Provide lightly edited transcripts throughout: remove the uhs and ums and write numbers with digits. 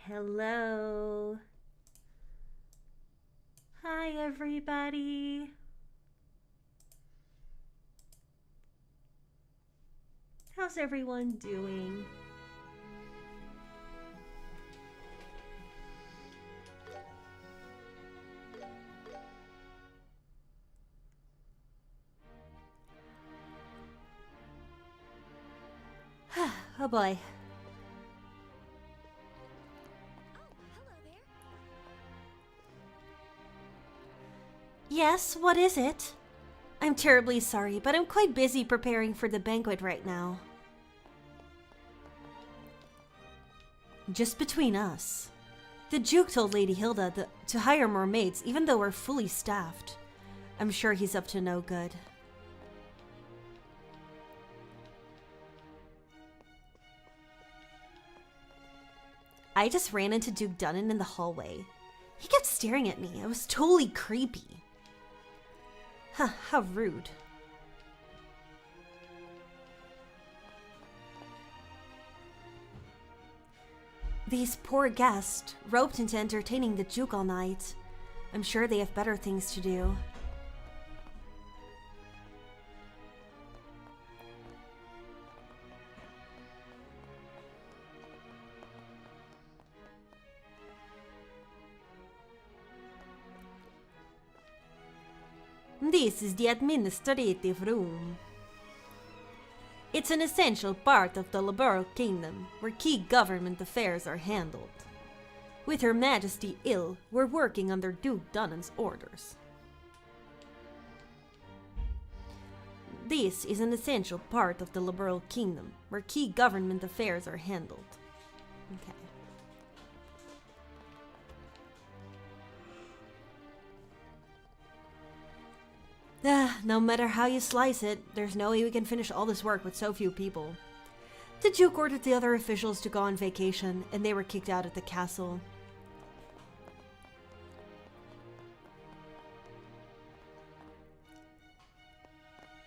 Hello. Hi, everybody. How's everyone doing? Oh boy. Yes, what is it? I'm terribly sorry, but I'm quite busy preparing for the banquet right now. Just between us. The Duke told Lady Hilda to hire more maids, even though we're fully staffed. I'm sure he's up to no good. I just ran into Duke Dunnan in the hallway. He kept staring at me. It was totally creepy. Huh, how rude. These poor guests, roped into entertaining the Duke all night. I'm sure they have better things to do. This is the administrative room. It's an essential part of the liberal kingdom, where key government affairs are handled. With Her Majesty ill, we're working under Duke Dunnan's orders. This is an essential part of the liberal kingdom, where key government affairs are handled. Okay. No matter how you slice it, there's no way we can finish all this work with so few people. The Duke ordered the other officials to go on vacation, and they were kicked out of the castle.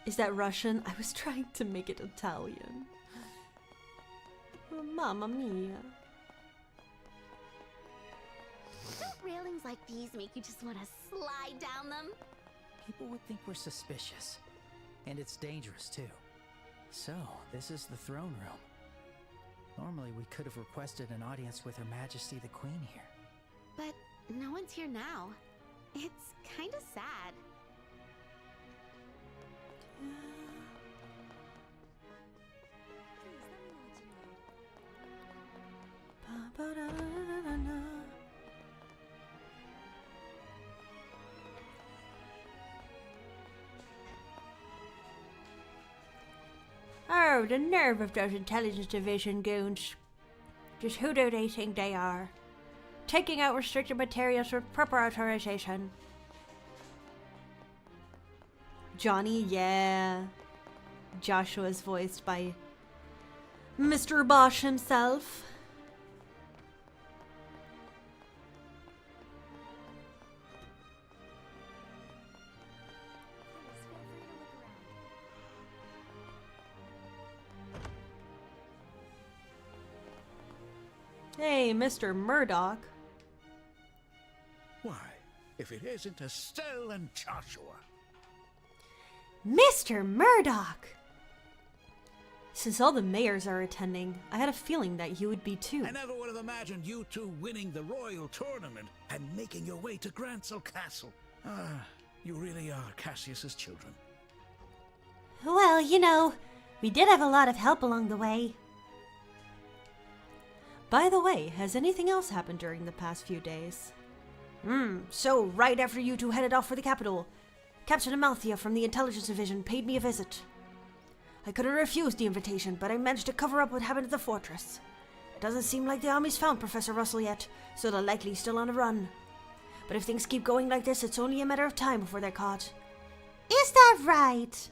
Is that Russian? I was trying to make it Italian. Oh, Mamma mia. Don't railings like these make you just want to slide down them? People would think we're suspicious. And it's dangerous, too. So, this is the throne room. Normally, we could have requested an audience with Her Majesty the Queen here. But no one's here now. It's kind of sad. Oh, the nerve of those intelligence division goons. Just who do they think they are? Taking out restricted materials with proper authorization. Johnny, yeah. Joshua's voiced by Mr. Bosch himself. Hey, Mr. Murdoch. Why, if it isn't Estelle and Joshua. Mr. Murdoch! Since all the mayors are attending, I had a feeling that you would be too. I never would have imagined you two winning the royal tournament and making your way to Grancel Castle. Ah, you really are Cassius's children. Well, you know, we did have a lot of help along the way. By the way, has anything else happened during the past few days? So right after you two headed off for the capital, Captain Amalthea from the Intelligence Division paid me a visit. I couldn't refuse the invitation, but I managed to cover up what happened at the fortress. It doesn't seem like the army's found Professor Russell yet, so they're likely still on the run. But if things keep going like this, it's only a matter of time before they're caught. Is that right?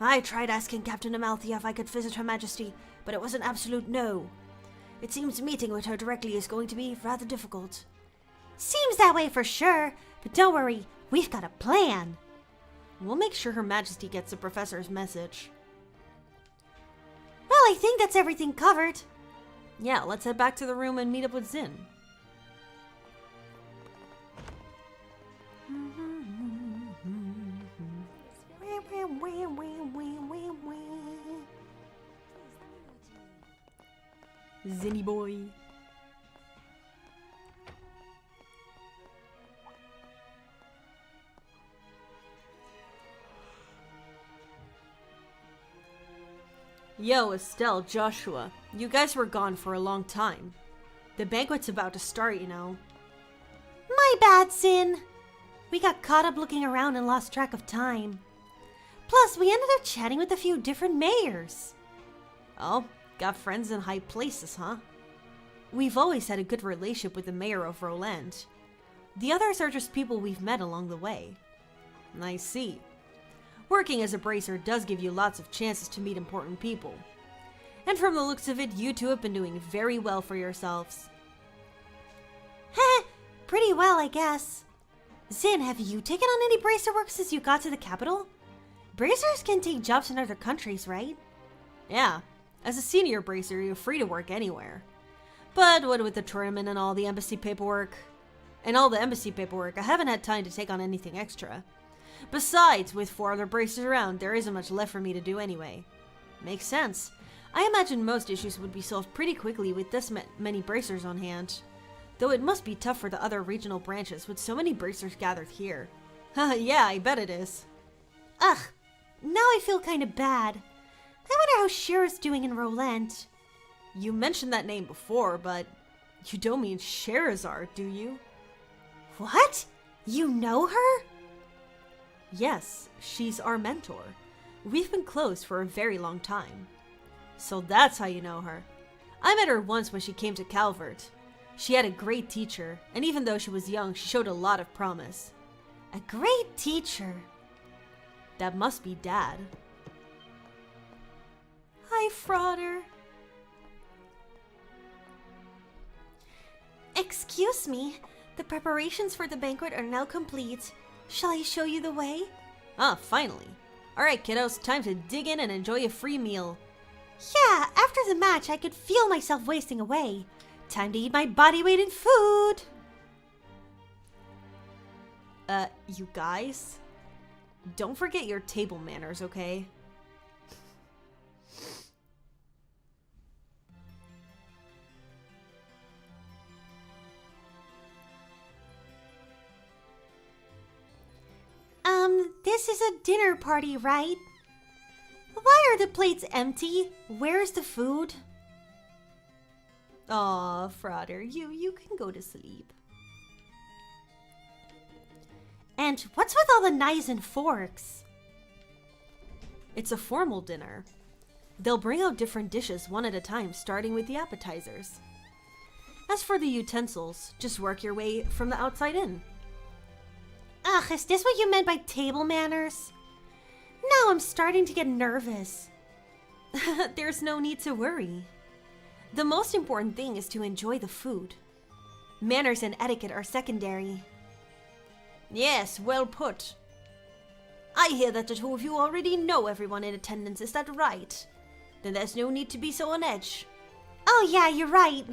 I tried asking Captain Amalthea if I could visit Her Majesty, but it was an absolute no. It seems meeting with her directly is going to be rather difficult. Seems that way for sure, but don't worry, we've got a plan. We'll make sure Her Majesty gets the professor's message. Well, I think that's everything covered. Yeah, let's head back to the room and meet up with Zin. Zinny boy. Yo, Estelle, Joshua, you guys were gone for a long time. The banquet's about to start, you know. My bad, Sin. We got caught up looking around and lost track of time. Plus, we ended up chatting with a few different mayors. Oh, got friends in high places, huh? We've always had a good relationship with the mayor of Roland. The others are just people we've met along the way. I see. Working as a bracer does give you lots of chances to meet important people. And from the looks of it, you two have been doing very well for yourselves. Heh, pretty well, I guess. Zin, have you taken on any bracer work since you got to the capital? Bracers can take jobs in other countries, right? Yeah, as a senior bracer, you're free to work anywhere. But what with the tournament and all the embassy paperwork, I haven't had time to take on anything extra. Besides, with 4 other bracers around, there isn't much left for me to do anyway. Makes sense. I imagine most issues would be solved pretty quickly with this many bracers on hand. Though it must be tough for the other regional branches with so many bracers gathered here. Yeah, I bet it is. Ugh, now I feel kinda bad. I wonder how Shira's doing in Roland. You mentioned that name before, but you don't mean Sherazard, do you? What? You know her? Yes, she's our mentor. We've been close for a very long time. So that's how you know her. I met her once when she came to Calvert. She had a great teacher, and even though she was young, she showed a lot of promise. A great teacher. That must be Dad. Hi, Frauder. Excuse me, the preparations for the banquet are now complete. Shall I show you the way? Ah, finally. Alright, kiddos, time to dig in and enjoy a free meal. Yeah, after the match, I could feel myself wasting away. Time to eat my body weight in food. You guys? Don't forget your table manners, okay? This is a dinner party, right? Why are the plates empty? Where's the food? Aw, Frauder, you can go to sleep. And what's with all the knives and forks? It's a formal dinner. They'll bring out different dishes one at a time, starting with the appetizers. As for the utensils, just work your way from the outside in. Ugh, is this what you meant by table manners? Now I'm starting to get nervous. There's no need to worry. The most important thing is to enjoy the food. Manners and etiquette are secondary. Yes, well put. I hear that the two of you already know everyone in attendance, is that right? Then there's no need to be so on edge. Oh yeah, you're right.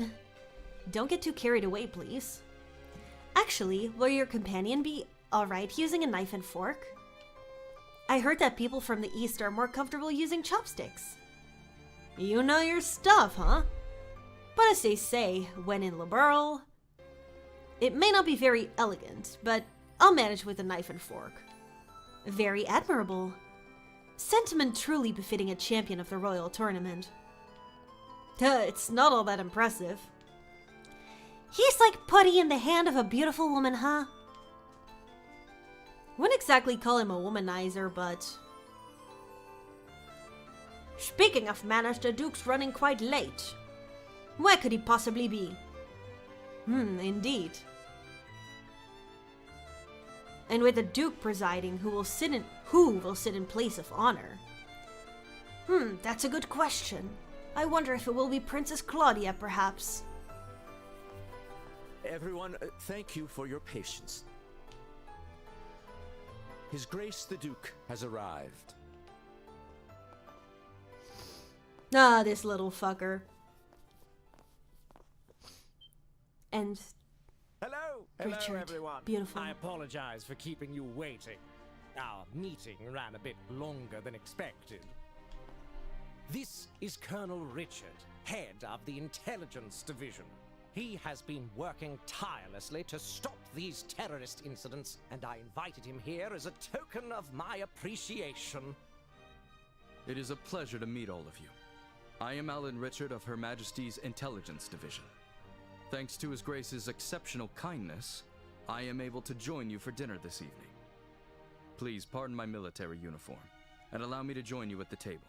Don't get too carried away, please. Actually, will your companion be alright using a knife and fork? I heard that people from the East are more comfortable using chopsticks. You know your stuff, huh? But as they say, when in liberal, it may not be very elegant, but I'll manage with a knife and fork. Very admirable. Sentiment truly befitting a champion of the royal tournament. It's not all that impressive. He's like putty in the hand of a beautiful woman, huh? Wouldn't exactly call him a womanizer, but... Speaking of manners, the Duke's running quite late. Where could he possibly be? Indeed. And with the Duke presiding, who will sit in place of honor? That's a good question. I wonder if it will be Princess Claudia, perhaps. Everyone, thank you for your patience. His Grace the Duke has arrived. Ah, this little fucker. And... Hello, Hello, Richard. everyone. Beautiful. I apologize for keeping you waiting. Our meeting ran a bit longer than expected. This is Colonel Richard, head of the Intelligence Division. He has been working tirelessly to stop these terrorist incidents, and I invited him here as a token of my appreciation. It is a pleasure to meet all of you. I am Alan Richard of Her Majesty's Intelligence Division. Thanks to His Grace's exceptional kindness, I am able to join you for dinner this evening. Please pardon my military uniform, and allow me to join you at the table.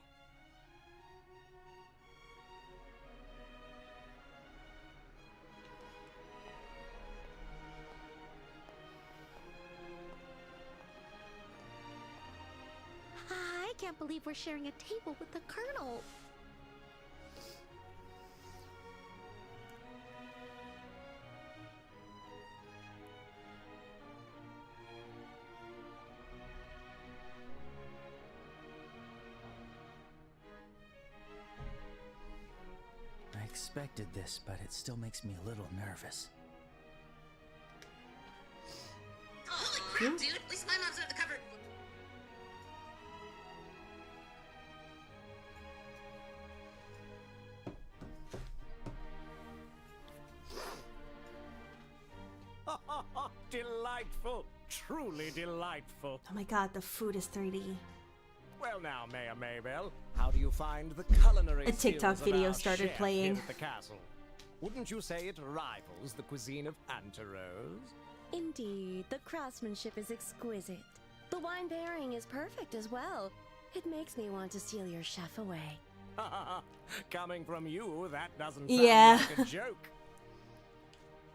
I can't believe we're sharing a table with the Colonel. I expected this, but it still makes me a little nervous. Oh, holy crap, dude! At least my mom's under the cover. Delightful. Truly delightful. Oh my god, the food is 3D. Well now, Mayor Maybell, how do you find the culinary A TikTok skills of video our started chef playing. here at the castle? Wouldn't you say it rivals the cuisine of Anterose? Indeed, the craftsmanship is exquisite. The wine pairing is perfect as well. It makes me want to steal your chef away. Coming from you, that doesn't sound Yeah. like a joke.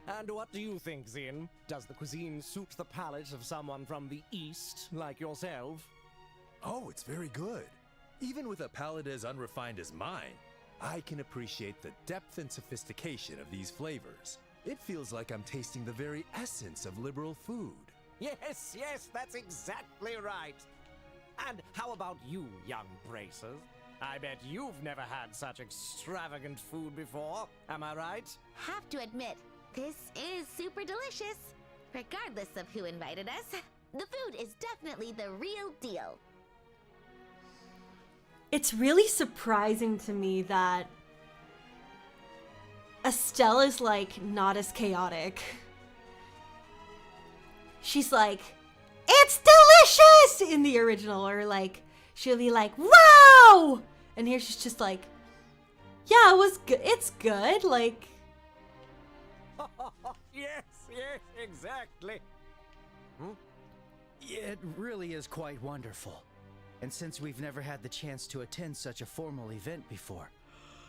And what do you think, Zin? Does the cuisine suit the palate of someone from the East, like yourself? Oh, it's very good. Even with a palate as unrefined as mine, I can appreciate the depth and sophistication of these flavors. It feels like I'm tasting the very essence of liberal food. Yes, yes, that's exactly right. And how about you, young bracers? I bet you've never had such extravagant food before, am I right? Have to admit, this is super delicious. Regardless of who invited us, the food is definitely the real deal. It's really surprising to me that Estelle is like not as chaotic. She's like, it's delicious in the original, or like she'll be like, wow, and here she's just like, yeah, it was good. It's good. Like, Yes, yes, exactly. It really is quite wonderful. And since we've never had the chance to attend such a formal event before,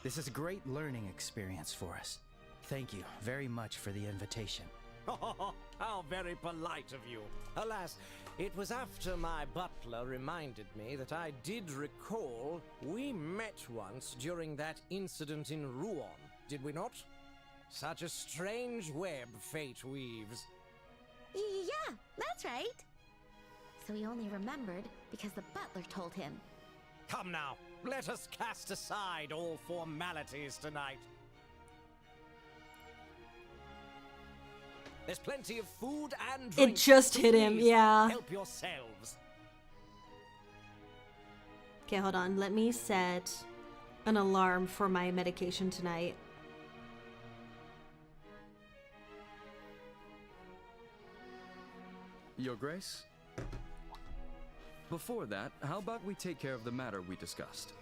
this is a great learning experience for us. Thank you very much for the invitation. How very polite of you. Alas, it was after my butler reminded me that I did recall we met once during that incident in Rouen, did we not? Such a strange web fate weaves. Yeah, that's right. So he only remembered because the butler told him. Come now, let us cast aside all formalities tonight. There's plenty of food and drink. it just so hit him. please Yeah. Help yourselves. Okay, hold on. Let me set an alarm for my medication tonight. Your Grace? Before that, how about we take care of the matter we discussed?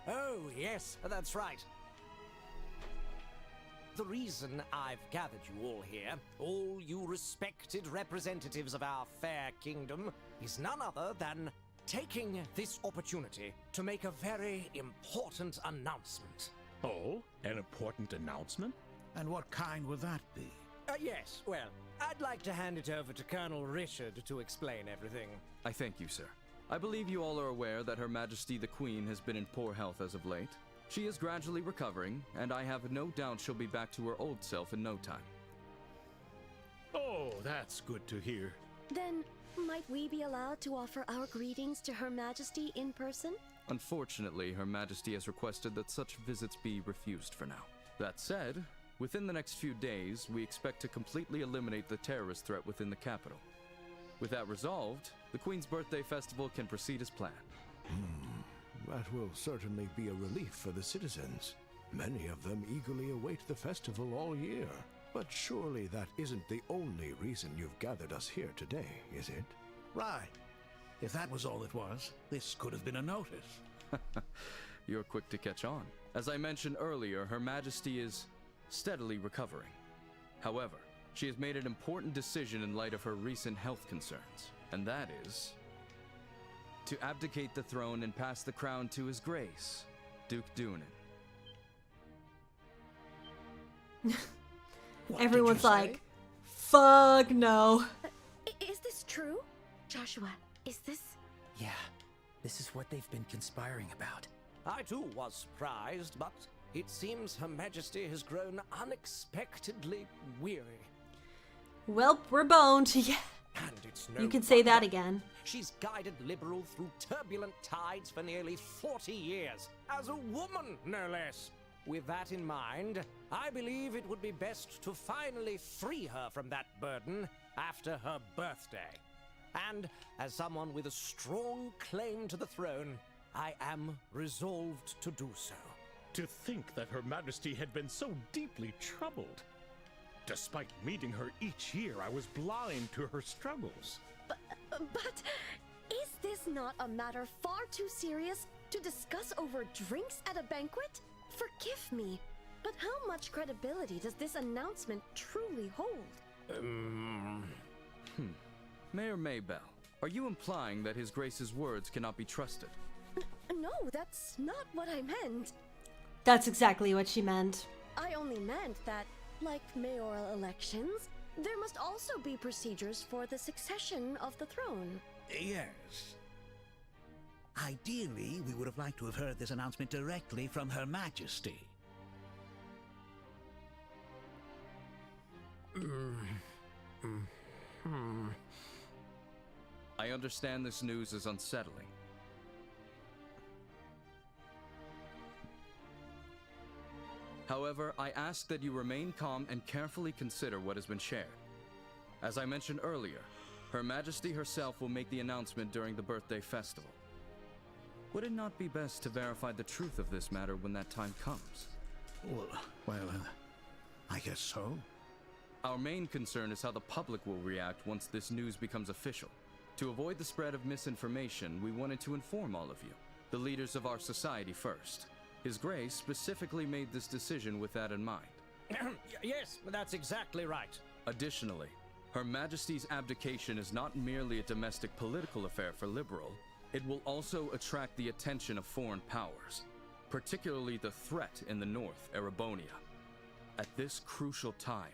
Oh, yes, that's right. The reason I've gathered you all here, all you respected representatives of our fair kingdom, is none other than taking this opportunity to make a very important announcement. Oh, an important announcement? And what kind will that be? Yes, well, I'd like to hand it over to Colonel Richard to explain everything. I thank you, sir. I believe you all are aware that Her Majesty the Queen has been in poor health as of late. She is gradually recovering, and I have no doubt she'll be back to her old self in no time. Oh, that's good to hear. Then, might we be allowed to offer our greetings to Her Majesty in person? Unfortunately, Her Majesty has requested that such visits be refused for now. That said, Within the next few days, we expect to completely eliminate the terrorist threat within the capital. With that resolved, the Queen's birthday festival can proceed as planned. That will certainly be a relief for the citizens. Many of them eagerly await the festival all year. But surely that isn't the only reason you've gathered us here today, is it? Right. If that was all it was, this could have been a notice. You're quick to catch on. As I mentioned earlier, Her Majesty is steadily recovering. However, she has made an important decision in light of her recent health concerns, and that is to abdicate the throne and pass the crown to His Grace, Duke Dunan. Everyone's like, fuck no. Is this true? Joshua, is this... Yeah, this is what they've been conspiring about. I too was surprised, but it seems Her Majesty has grown unexpectedly weary. Welp, we're boned. Yeah. And it's no You can say that wonder. again. She's guided Liberal through turbulent tides for nearly 40 years, as a woman, no less. With that in mind, I believe it would be best to finally free her from that burden after her birthday. And as someone with a strong claim to the throne, I am resolved to do so. To think that Her Majesty had been so deeply troubled. Despite meeting her each year, I was blind to her struggles. But is this not a matter far too serious to discuss over drinks at a banquet? Forgive me, but how much credibility does this announcement truly hold? Mayor Maybell, are you implying that His Grace's words cannot be trusted? No, that's not what I meant. That's exactly what she meant. I only meant that, like mayoral elections, there must also be procedures for the succession of the throne. Yes. Ideally, we would have liked to have heard this announcement directly from Her Majesty. I understand this news is unsettling. However, I ask that you remain calm and carefully consider what has been shared. As I mentioned earlier, Her Majesty herself will make the announcement during the birthday festival. Would it not be best to verify the truth of this matter when that time comes? Well, I guess so. Our main concern is how the public will react once this news becomes official. To avoid the spread of misinformation, we wanted to inform all of you, the leaders of our society first. His Grace specifically made this decision with that in mind. Yes, that's exactly right. Additionally, Her Majesty's abdication is not merely a domestic political affair for Liberal. It will also attract the attention of foreign powers, particularly the threat in the north, Erebonia. At this crucial time,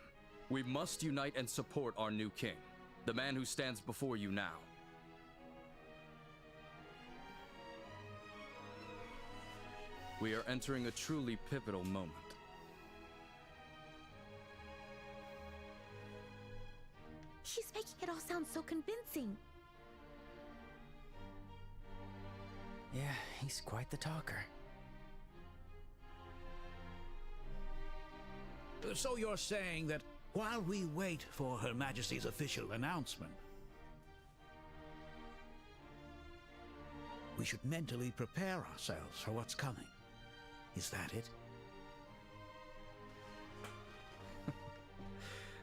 we must unite and support our new king, the man who stands before you now. We are entering a truly pivotal moment. She's making it all sound so convincing. Yeah, he's quite the talker. So you're saying that while we wait for Her Majesty's official announcement, we should mentally prepare ourselves for what's coming. Is that it?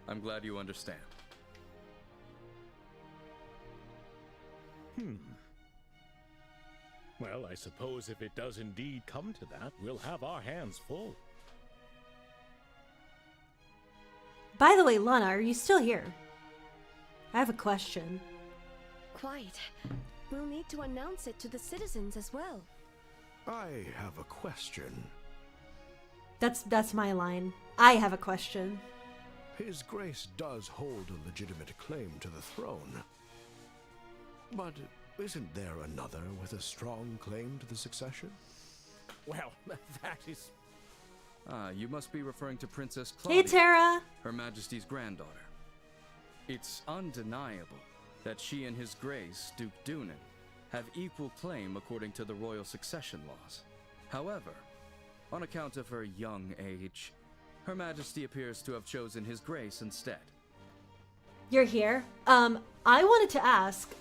I'm glad you understand. Well, I suppose if it does indeed come to that, we'll have our hands full. By the way, Lana, are you still here? I have a question. Quite. We'll need to announce it to the citizens as well. I have a question. That's my line. I have a question. His Grace does hold a legitimate claim to the throne. But isn't there another with a strong claim to the succession? Well, that is... You must be referring to Princess Claudia, Hey, Tara! Her Majesty's granddaughter. It's undeniable that she and His Grace, Duke Dunan, have equal claim according to the royal succession laws. However, on account of her young age, Her Majesty appears to have chosen His Grace instead. You're here. I wanted to ask,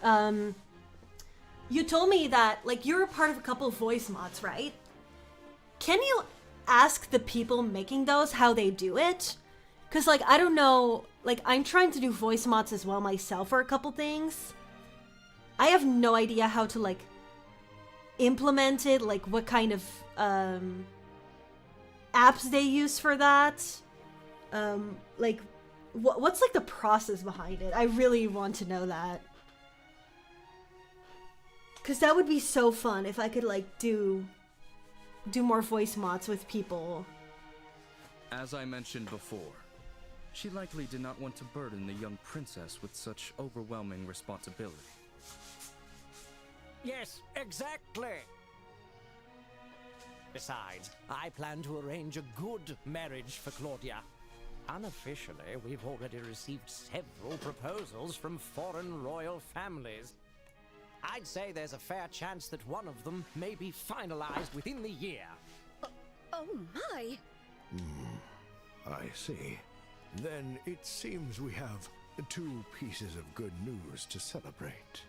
you told me that, like, you're a part of a couple voice mods, right? Can you ask the people making those how they do it? Because, like, I don't know, like, I'm trying to do voice mods as well myself for a couple things. I have no idea how to, like, implement it, like, what kind of, apps they use for that. Like, what's, like, the process behind it? I really want to know that. Because that would be so fun if I could, like, do more voice mods with people. As I mentioned before, she likely did not want to burden the young princess with such overwhelming responsibility. Yes, exactly. Besides, I plan to arrange a good marriage for Claudia. Unofficially, we've already received several proposals from foreign royal families. I'd say there's a fair chance that one of them may be finalized within the year. Oh my! I see. Then it seems we have 2 pieces of good news to celebrate.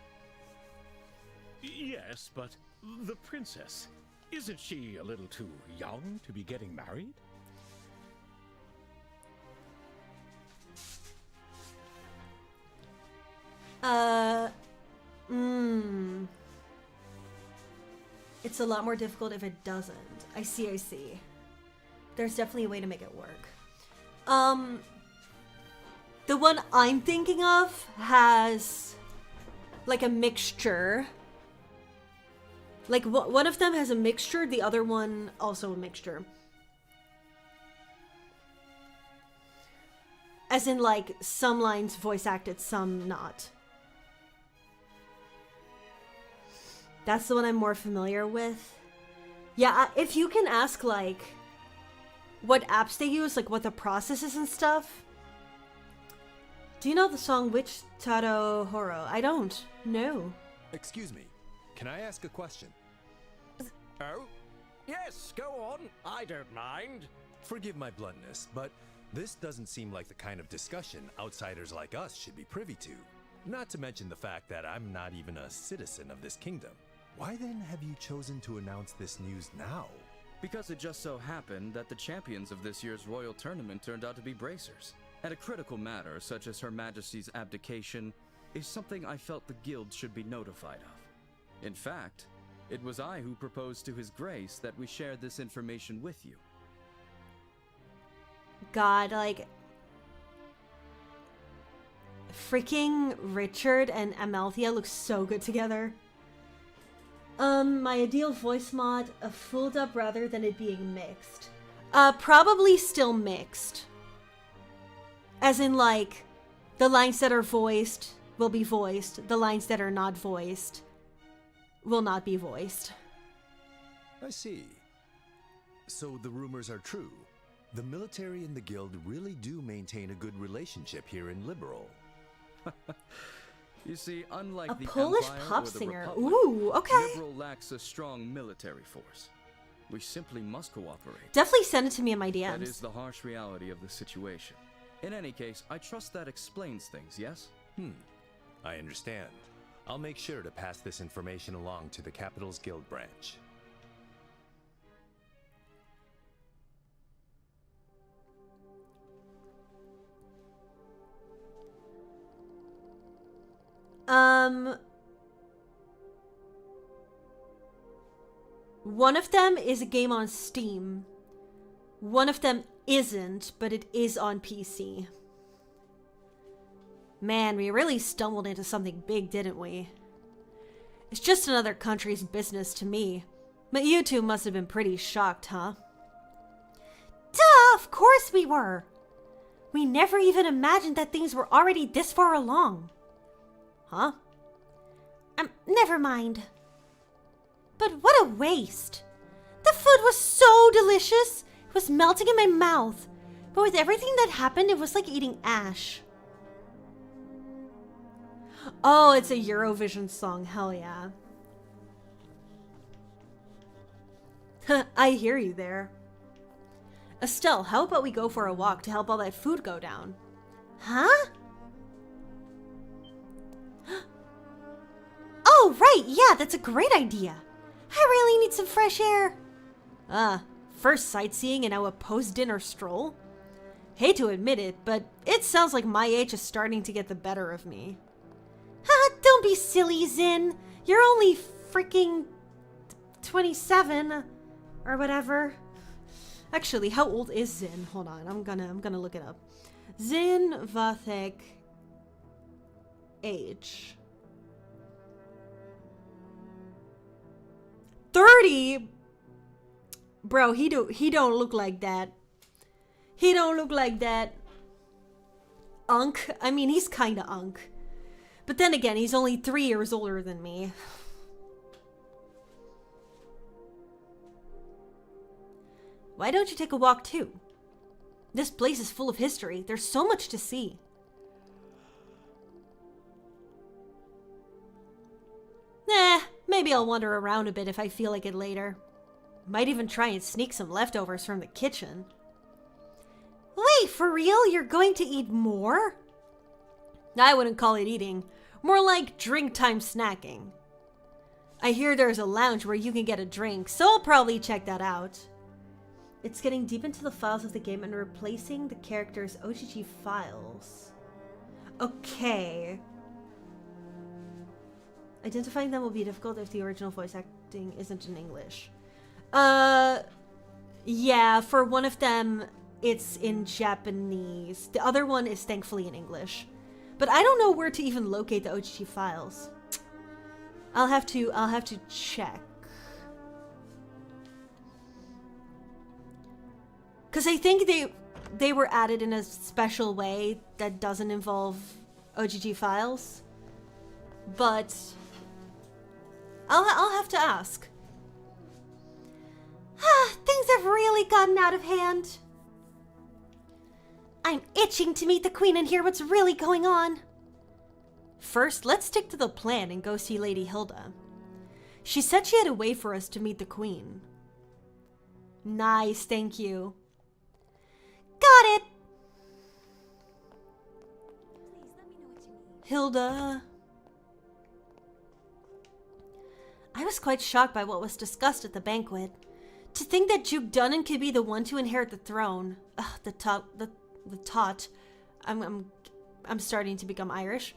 Yes, but the princess, isn't she a little too young to be getting married? It's a lot more difficult if it doesn't. I see. There's definitely a way to make it work. The one I'm thinking of has, like, a mixture. Like, one of them has a mixture, the other one also a mixture. As in, like, some lines voice acted, some not. That's the one I'm more familiar with. Yeah, if you can ask, like, what apps they use, like, what the process is and stuff. Do you know the song Witch Taro Horo? I don't. No. Excuse me. Can I ask a question? Oh? Yes, go on. I don't mind. Forgive my bluntness, but this doesn't seem like the kind of discussion outsiders like us should be privy to. Not to mention the fact that I'm not even a citizen of this kingdom. Why then have you chosen to announce this news now? Because it just so happened that the champions of this year's royal tournament turned out to be bracers. And a critical matter such as Her Majesty's abdication is something I felt the guild should be notified of. In fact, it was I who proposed to His Grace that we share this information with you. God, like, freaking Richard and Amalthea look so good together. My ideal voice mod, a full dub rather than it being mixed. Probably still mixed. As in, like, the lines that are voiced will be voiced. The lines that are not voiced will not be voiced. I see. So the rumors are true. The military and the guild really do maintain a good relationship here in Liberal. You see, unlike A the Polish Empire pop or the singer. Republic, Ooh, okay. Liberal lacks a strong military force. We simply must cooperate. Definitely send it to me in my DMs. That is the harsh reality of the situation. In any case, I trust that explains things, yes? I understand. I'll make sure to pass this information along to the Capital's Guild branch. One of them is a game on Steam. One of them isn't, but it is on PC. Man, we really stumbled into something big, didn't we? It's just another country's business to me. But you two must have been pretty shocked, huh? Duh, of course we were. We never even imagined that things were already this far along. Huh? Never mind. But what a waste. The food was so delicious. It was melting in my mouth. But with everything that happened, it was like eating ash. Oh, it's a Eurovision song. Hell yeah. I hear you there. Estelle, how about we go for a walk to help all that food go down? Huh? Oh, right, yeah, that's a great idea. I really need some fresh air. First sightseeing and now a post-dinner stroll? Hate to admit it, but it sounds like my age is starting to get the better of me. Haha, don't be silly, Zin. You're only freaking 27 or whatever. Actually, how old is Zin? Hold on, I'm gonna look it up. Zin Vathek age. 30? Bro, he don't look like that. He don't look like that. Unk. I mean, he's kinda unk. But then again, he's only 3 years older than me. Why don't you take a walk too? This place is full of history. There's so much to see. Maybe I'll wander around a bit if I feel like it later. Might even try and sneak some leftovers from the kitchen. Wait, for real? You're going to eat more? I wouldn't call it eating. More like drink time snacking. I hear there's a lounge where you can get a drink, so I'll probably check that out. It's getting deep into the files of the game and replacing the characters' OGG files. Okay. Identifying them will be difficult if the original voice acting isn't in English. Yeah, for one of them, it's in Japanese. The other one is thankfully in English. But I don't know where to even locate the OGG files. I'll have to check. Cause I think they were added in a special way that doesn't involve OGG files. But I'll have to ask. Things have really gotten out of hand. I'm itching to meet the queen and hear what's really going on. First, let's stick to the plan and go see Lady Hilda. She said she had a way for us to meet the queen. Nice, thank you. Got it. Hilda. I was quite shocked by what was discussed at the banquet. To think that Duke Dunnan could be the one to inherit the throne. Ugh, the tot. I'm starting to become Irish.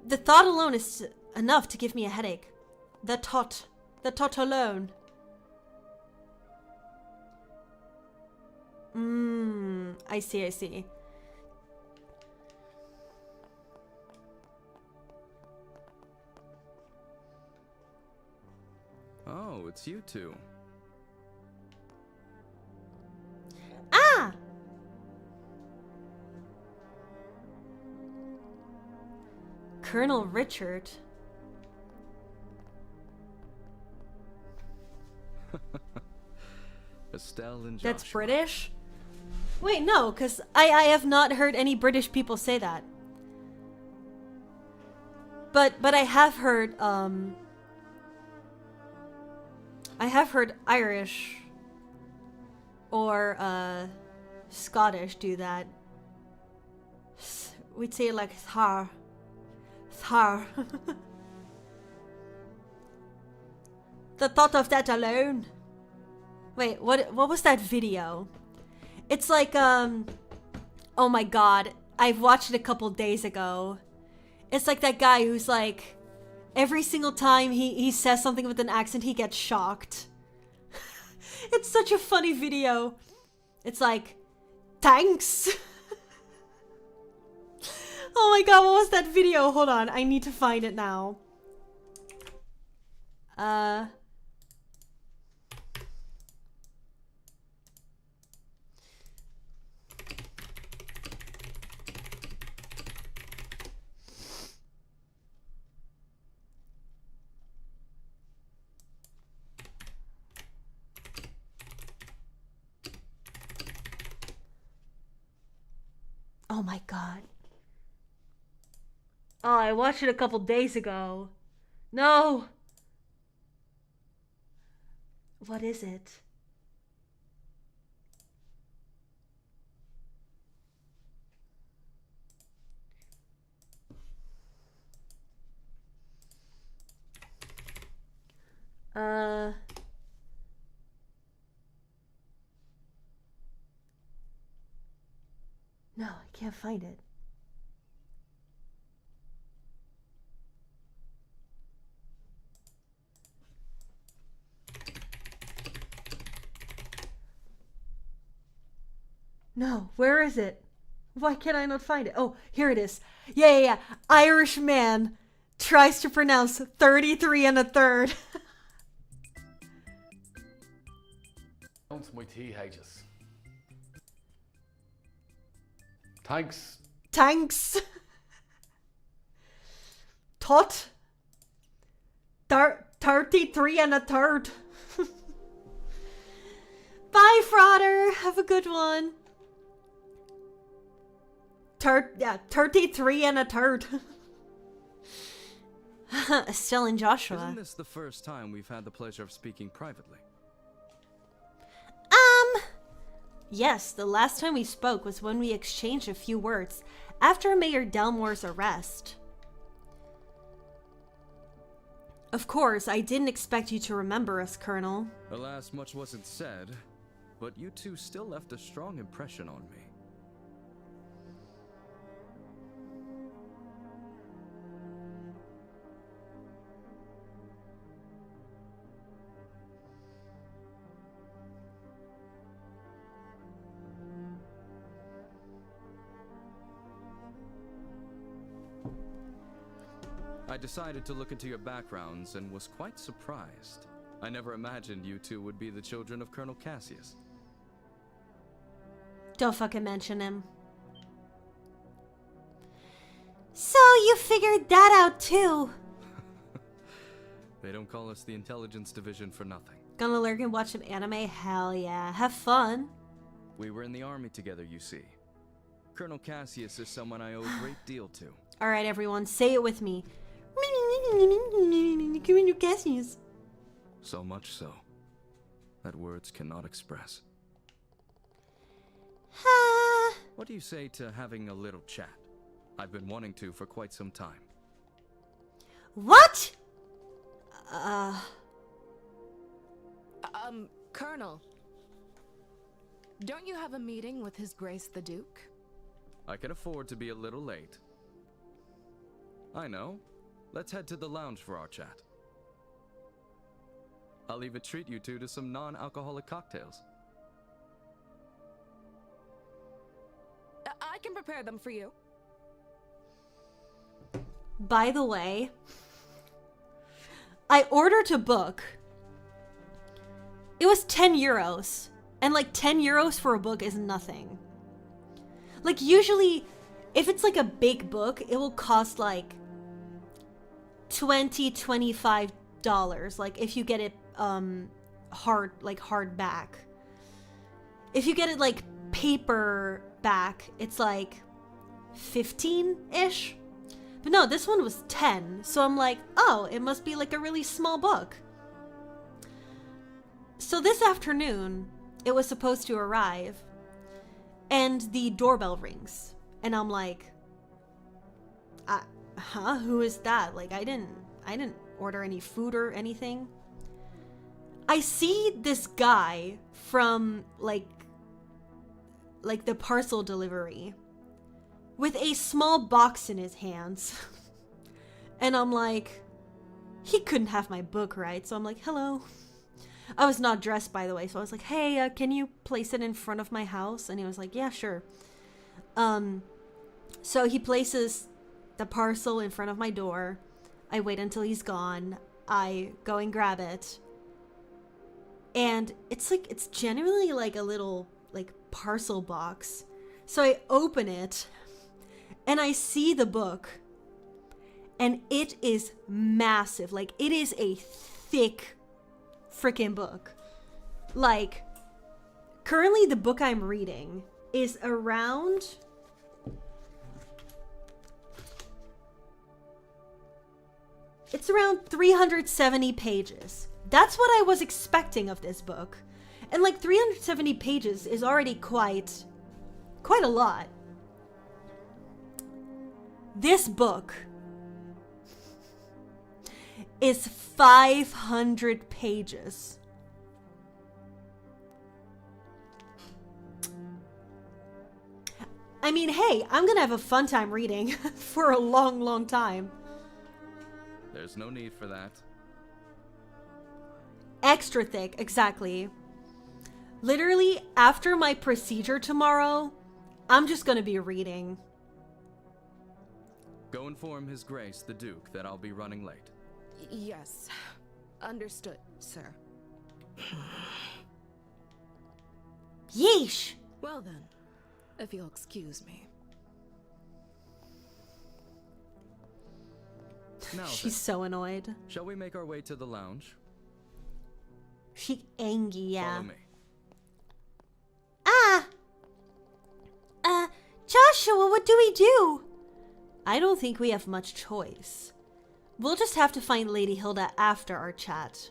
The thought alone is enough to give me a headache. The tot alone. I see. Oh, it's you two. Ah! Colonel Richard. Estelle and Joshua. That's British? Wait, no, because I have not heard any British people say that. But I have heard Irish or Scottish do that. We'd say it like thar. Thar. The thought of that alone. Wait, what was that video? It's like oh my god, I've watched it a couple days ago. It's like that guy who's like every single time he says something with an accent, he gets shocked. It's such a funny video. It's like, thanks. Oh my god, what was that video? Hold on, I need to find it now. Oh my god. Oh, I watched it a couple days ago. No! What is it? No, I can't find it. No, where is it? Why can't I not find it? Oh, here it is. Yeah. Irish man tries to pronounce 33 and a third. My tea, Hages. Thanks. Thanks. Tot. 33 and a third. Bye, Frauder. Have a good one. 33 and a third. Estelle and Joshua. Isn't this the first time we've had the pleasure of speaking privately? Yes, the last time we spoke was when we exchanged a few words after Mayor Delmore's arrest. Of course, I didn't expect you to remember us, Colonel. Alas, much wasn't said, but you two still left a strong impression on me. I decided to look into your backgrounds and was quite surprised. I never imagined you two would be the children of Colonel Cassius. Don't fucking mention him. So you figured that out too. They don't call us the Intelligence Division for nothing. Gonna lurk and watch some anime? Hell yeah. Have fun. We were in the army together, you see. Colonel Cassius is someone I owe a great deal to. Alright, everyone, say it with me. Cassius. So much so that words cannot express. What do you say to having a little chat? I've been wanting to for quite some time. What? Colonel. Don't you have a meeting with His Grace the Duke? I can afford to be a little late. I know. Let's head to the lounge for our chat. I'll even treat you two to some non-alcoholic cocktails. I can prepare them for you. By the way, I ordered a book. It was 10 euros. And like 10 euros for a book is nothing. Like usually, if it's like a big book, it will cost like $25. Like if you get it hardback. If you get it like paperback, it's like 15-ish. But no, this one was 10. So I'm like, oh, it must be like a really small book. So this afternoon, it was supposed to arrive, and the doorbell rings, and I'm like, who is that? Like, I didn't order any food or anything. I see this guy from like the parcel delivery with a small box in his hands. And I'm like, he couldn't have my book, right? So I'm like, hello. I was not dressed, by the way, so I was like, hey, can you place it in front of my house? And he was like, yeah, sure. So he places the parcel in front of my door. I wait until he's gone. I go and grab it. And it's genuinely like a little like parcel box. So I open it and I see the book, and it is massive. Like, it is a thick freaking book. Like, currently the book I'm reading is around it's around 370 pages. That's what I was expecting of this book. And like 370 pages is already quite a lot. This book is 500 pages. I mean, hey, I'm gonna have a fun time reading for a long, long time. There's no need for that. Extra thick, exactly. Literally, after my procedure tomorrow, I'm just gonna be reading. Go inform His Grace, the Duke, that I'll be running late. Yes. Understood, sir. Yeesh! Well then, if you'll excuse me. Now She's then, so annoyed. shall we make our way to the lounge? She angry, yeah. Follow me. Joshua, what do we do? I don't think we have much choice. We'll just have to find Lady Hilda after our chat.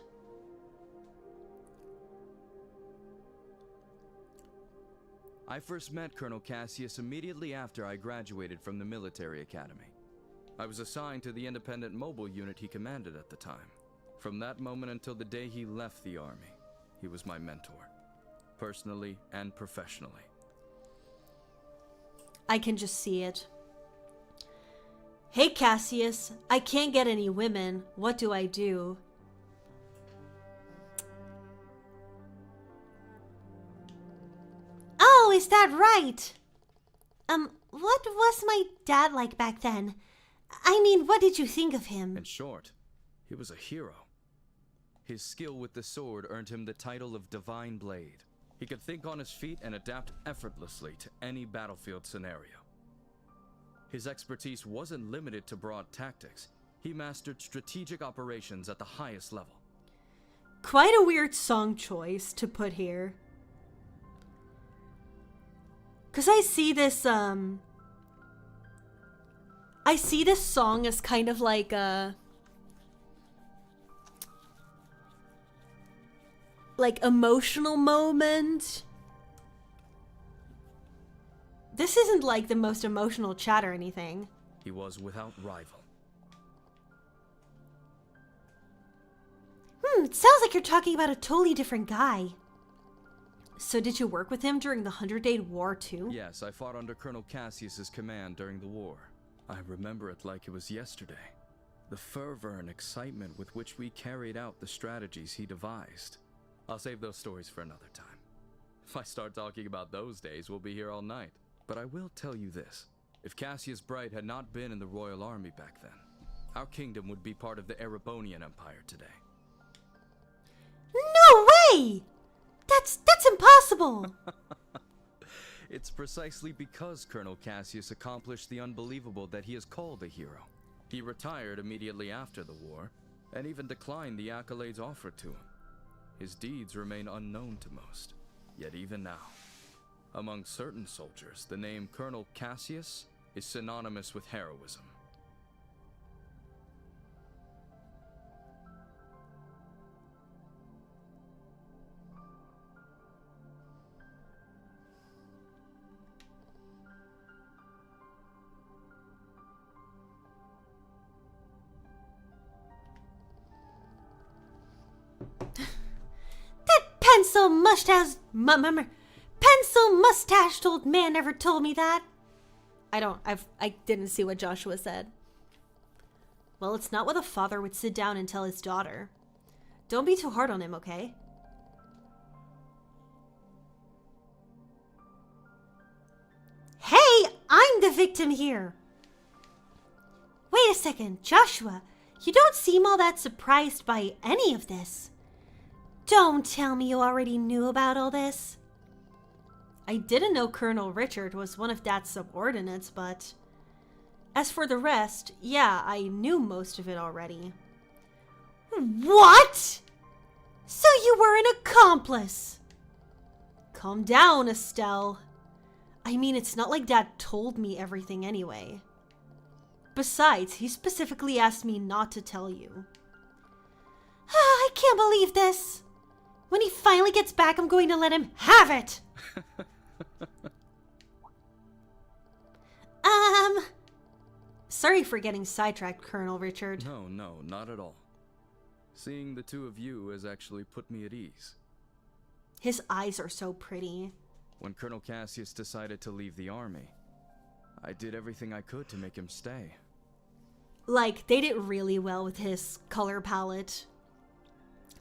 I first met Colonel Cassius immediately after I graduated from the military academy. I was assigned to the independent mobile unit he commanded at the time. From that moment until the day he left the army, he was my mentor, personally and professionally. I can just see it. Hey Cassius, I can't get any women. What do I do? Oh, is that right? What was my dad like back then? I mean, what did you think of him? In short, he was a hero. His skill with the sword earned him the title of Divine Blade. He could think on his feet and adapt effortlessly to any battlefield scenario. His expertise wasn't limited to broad tactics. He mastered strategic operations at the highest level. Quite a weird song choice to put here. Cause I see this song as kind of like a emotional moment. This isn't like the most emotional chat or anything. He was without rival. It sounds like you're talking about a totally different guy. So did you work with him during the 100-Day War too? Yes, I fought under Colonel Cassius's command during the war. I remember it like it was yesterday. The fervor and excitement with which we carried out the strategies he devised. I'll save those stories for another time. If I start talking about those days, we'll be here all night. But I will tell you this. If Cassius Bright had not been in the Royal Army back then, our kingdom would be part of the Erebonian Empire today. No way! That's impossible! It's precisely because Colonel Cassius accomplished the unbelievable that he is called a hero. He retired immediately after the war, and even declined the accolades offered to him. His deeds remain unknown to most, yet even now, among certain soldiers, the name Colonel Cassius is synonymous with heroism. Pencil mustached old man never told me that. I didn't see what Joshua said. Well, it's not what a father would sit down and tell his daughter. Don't be too hard on him, okay? Hey, I'm the victim here. Wait a second, Joshua. You don't seem all that surprised by any of this. Don't tell me you already knew about all this. I didn't know Colonel Richard was one of Dad's subordinates, but... As for the rest, yeah, I knew most of it already. What? So you were an accomplice? Calm down, Estelle. I mean, it's not like Dad told me everything anyway. Besides, he specifically asked me not to tell you. I can't believe this. When he finally gets back, I'm going to let him have it. Sorry for getting sidetracked, Colonel Richard. No, not at all. Seeing the two of you has actually put me at ease. His eyes are so pretty. When Colonel Cassius decided to leave the army, I did everything I could to make him stay. Like, they did really well with his color palette.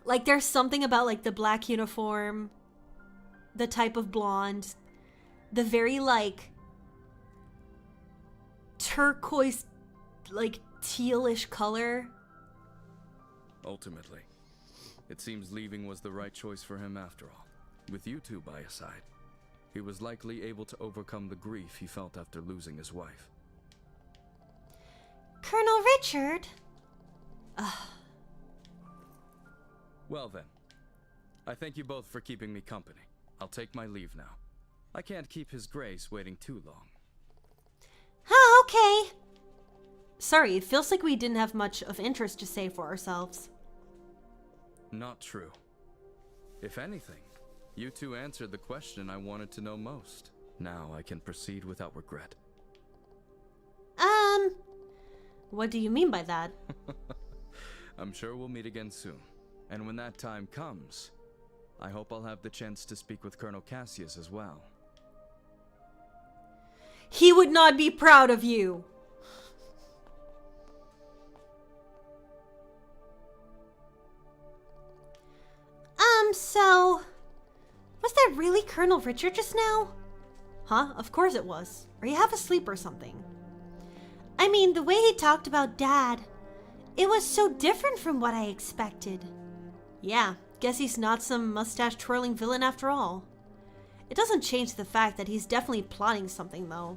Like, there's something about, like, the black uniform, the type of blonde, the very, like, turquoise, like, tealish color. Ultimately, it seems leaving was the right choice for him after all. With you two by his side, he was likely able to overcome the grief he felt after losing his wife. Colonel Richard? Well then, I thank you both for keeping me company. I'll take my leave now. I can't keep His Grace waiting too long. Oh, okay. Sorry, it feels like we didn't have much of interest to say for ourselves. Not true. If anything, you two answered the question I wanted to know most. Now I can proceed without regret. What do you mean by that? I'm sure we'll meet again soon. And when that time comes, I hope I'll have the chance to speak with Colonel Cassius as well. He would not be proud of you. So... was that really Colonel Richard just now? Huh? Of course it was. Are you half asleep or something? I mean, the way he talked about Dad, it was so different from what I expected. Yeah, guess he's not some mustache-twirling villain after all. It doesn't change the fact that he's definitely plotting something, though.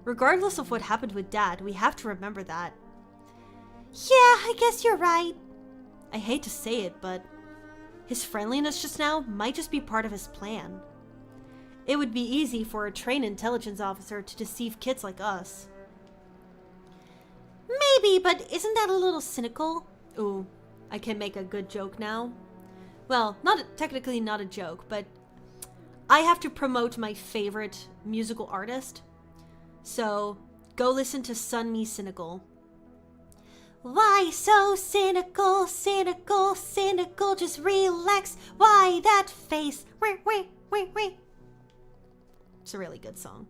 Regardless of what happened with Dad, we have to remember that. Yeah, I guess you're right. I hate to say it, but his friendliness just now might just be part of his plan. It would be easy for a trained intelligence officer to deceive kids like us. Maybe, but isn't that a little cynical? Ooh, I can make a good joke now. Well, technically not a joke, but I have to promote my favorite musical artist. So, go listen to Sun Me Cynical. Why so cynical, cynical, cynical? Just relax. Why that face? It's a really good song.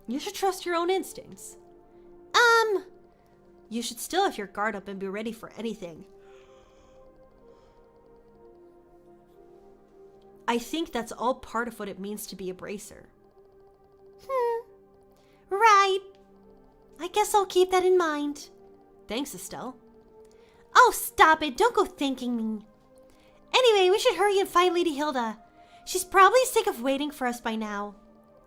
You should trust your own instincts. You should still have your guard up and be ready for anything. I think that's all part of what it means to be a bracer. Right. I guess I'll keep that in mind. Thanks, Estelle. Oh, stop it. Don't go thanking me. Anyway, we should hurry and find Lady Hilda. She's probably sick of waiting for us by now.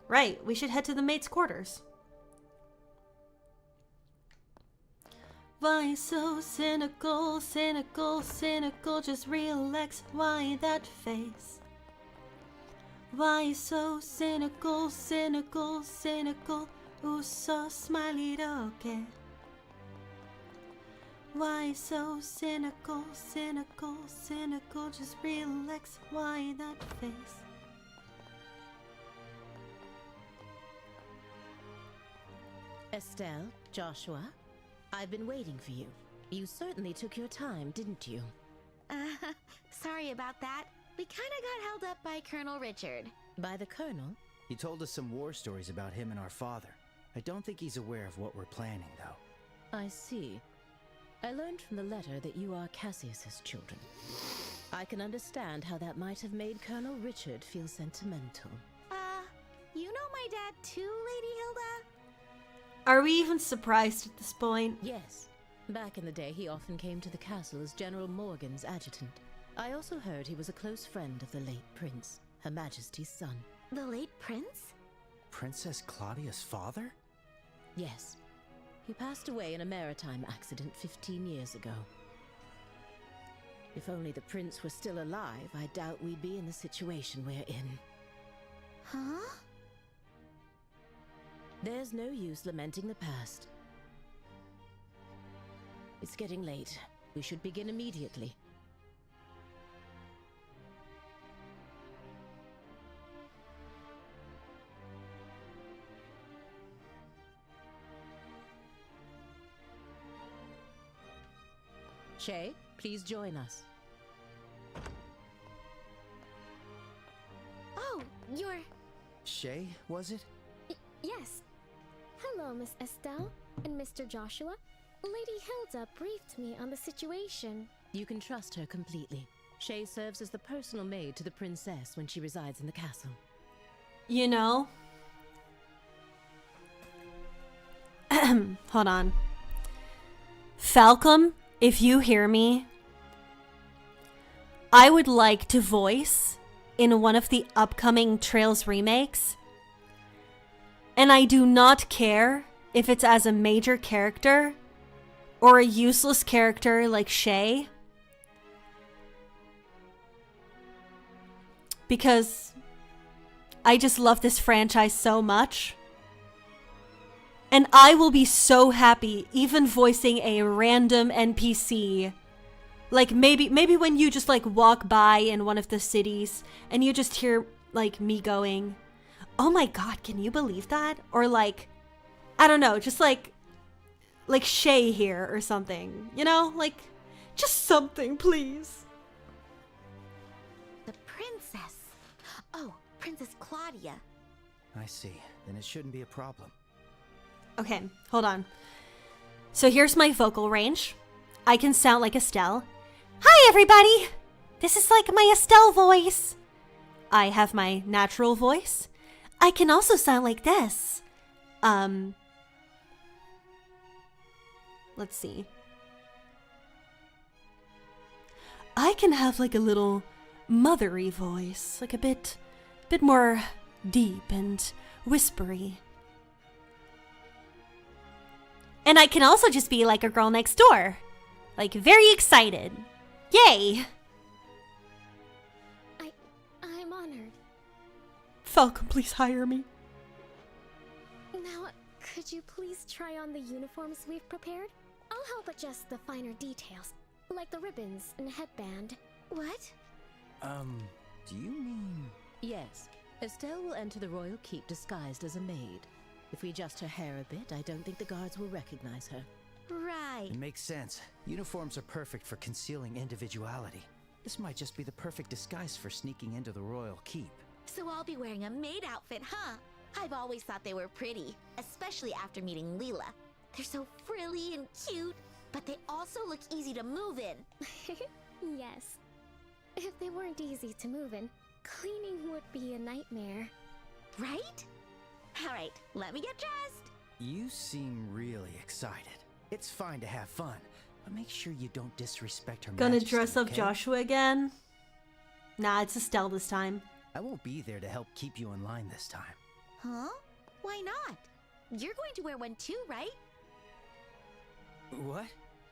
Right, we should head to the maid's quarters. Why so cynical, cynical, cynical? Just relax, why that face? Why so cynical, cynical, cynical? Uso smiley okay. Why so cynical, cynical, cynical? Just relax, why that face? Estelle, Joshua, I've been waiting for you. You certainly took your time, didn't you? Sorry about that. We kinda got held up by Colonel Richard. By the Colonel? He told us some war stories about him and our father. I don't think he's aware of what we're planning, though. I see. I learned from the letter that you are Cassius's children. I can understand how that might have made Colonel Richard feel sentimental. You know my dad too, Lady Hilda? Are we even surprised at this point? Yes. Back in the day, he often came to the castle as General Morgan's adjutant. I also heard he was a close friend of the late prince, Her Majesty's son. The late prince? Princess Claudia's father? Yes. He passed away in a maritime accident 15 years ago. If only the prince were still alive, I doubt we'd be in the situation we're in. Huh? There's no use lamenting the past. It's getting late. We should begin immediately. Shay, please join us. Oh, you're... Shay, was it? Yes. Hello, Miss Estelle and Mr. Joshua. Lady Hilda briefed me on the situation. You can trust her completely. Shay serves as the personal maid to the princess when she resides in the castle. You know? Hold on. Falcom, if you hear me, I would like to voice in one of the upcoming Trails remakes. And I do not care if it's as a major character or a useless character like Shay. Because I just love this franchise so much. And I will be so happy even voicing a random NPC. Like maybe when you just like walk by in one of the cities and you just hear like me going, "Oh my god, can you believe that?" Or like, I don't know, just like Shay here or something. You know? Like, just something, please. The princess. Oh, Princess Claudia. I see. Then it shouldn't be a problem. Okay, hold on. So here's my vocal range. I can sound like Estelle. Hi, everybody! This is like my Estelle voice. I have my natural voice. I can also sound like this. Let's see. I can have like a little mothery voice, like a bit more deep and whispery. And I can also just be like a girl next door. Like, very excited. Yay! I'm honored. Falcom, please hire me. Now, could you please try on the uniforms we've prepared? I'll help adjust the finer details, like the ribbons and headband. What? Do you mean... Yes. Estelle will enter the royal keep disguised as a maid. If we adjust her hair a bit, I don't think the guards will recognize her. Right. It makes sense. Uniforms are perfect for concealing individuality. This might just be the perfect disguise for sneaking into the royal keep. So I'll be wearing a maid outfit, huh? I've always thought they were pretty, especially after meeting Leela. They're so frilly and cute, but they also look easy to move in. Yes. If they weren't easy to move in, cleaning would be a nightmare. Right? Alright, let me get dressed. You seem really excited. It's fine to have fun, but make sure you don't disrespect her Gonna majesty, dress up okay? Joshua again? Nah, it's Estelle this time. I won't be there to help keep you in line this time. Huh? Why not? You're going to wear one too, right? What?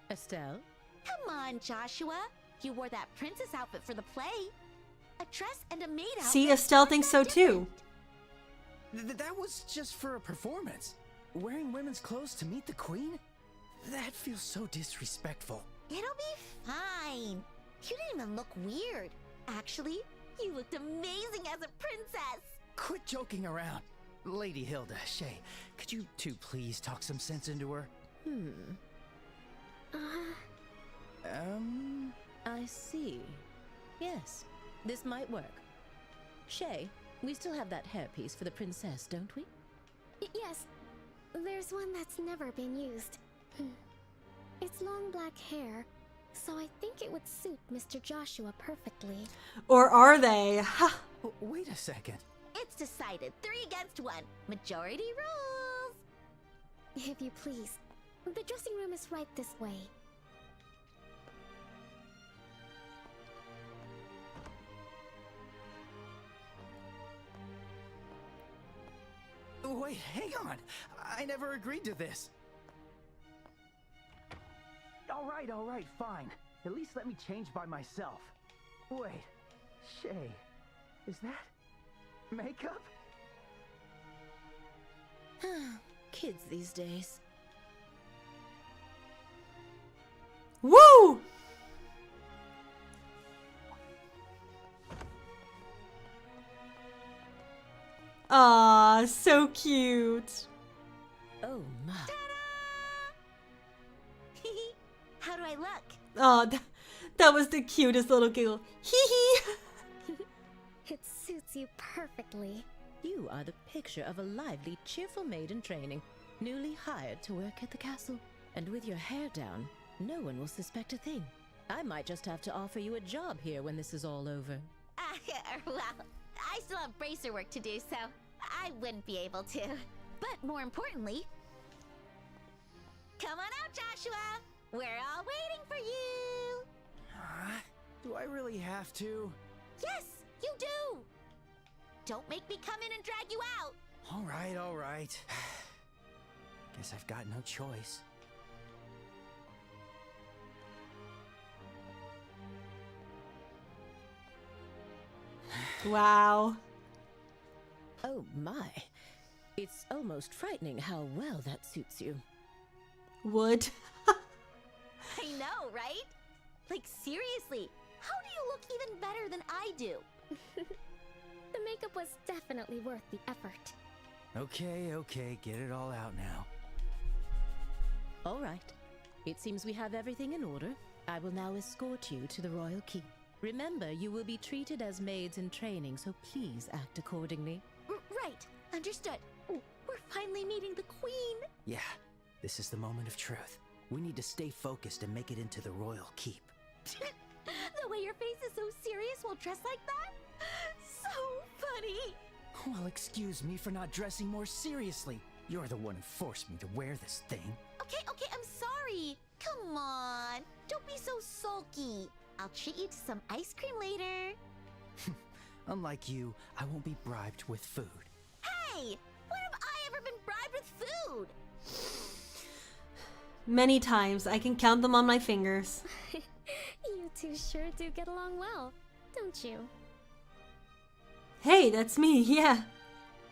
Estelle? Come on, Joshua. You wore that princess outfit for the play. A dress and a maid outfit. See, Estelle thinks so too. That was just for a performance. Wearing women's clothes to meet the queen? That feels so disrespectful. It'll be fine. You didn't even look weird. Actually, you looked amazing as a princess. Quit joking around. Lady Hilda, Shay, could you two please talk some sense into her? I see. Yes, this might work. Shay, we still have that hairpiece for the princess, don't we? Yes, there's one that's never been used. It's long black hair, so I think it would suit Mr. Joshua perfectly. Or are they? Ha! Wait a second. It's decided. 3 against 1. Majority rules. If you please, the dressing room is right this way. Wait, hang on. I never agreed to this. All right, fine. At least let me change by myself. Wait, Shay, is that makeup? Kids these days. Woo! Aw, so cute. Oh my. How do I look? Oh, that was the cutest little giggle. Hee hee. It suits you perfectly. You are the picture of a lively, cheerful maid in training, newly hired to work at the castle. And with your hair down, no one will suspect a thing. I might just have to offer you a job here when this is all over. Well, I still have bracer work to do, so I wouldn't be able to. But more importantly, come on out, Joshua! We're all waiting for you! Do I really have to? Yes, you do! Don't make me come in and drag you out! All right. Guess I've got no choice. Wow. Oh my. It's almost frightening how well that suits you. Would. I know, right? Like, seriously, how do you look even better than I do? The makeup was definitely worth the effort. Okay, get it all out now. All right. It seems we have everything in order. I will now escort you to the royal keep. Remember, you will be treated as maids in training, so please act accordingly. Right, understood. We're finally meeting the queen. Yeah, this is the moment of truth. We need to stay focused and make it into the royal keep. The way your face is so serious while dressed like that? So funny. Well, excuse me for not dressing more seriously. You're the one who forced me to wear this thing. Okay, I'm sorry. Come on, don't be so sulky. I'll treat you to some ice cream later. Unlike you, I won't be bribed with food. Hey, when have I ever been bribed with food? Many times. I can count them on my fingers. You two sure do get along well, don't you? Hey, that's me, yeah.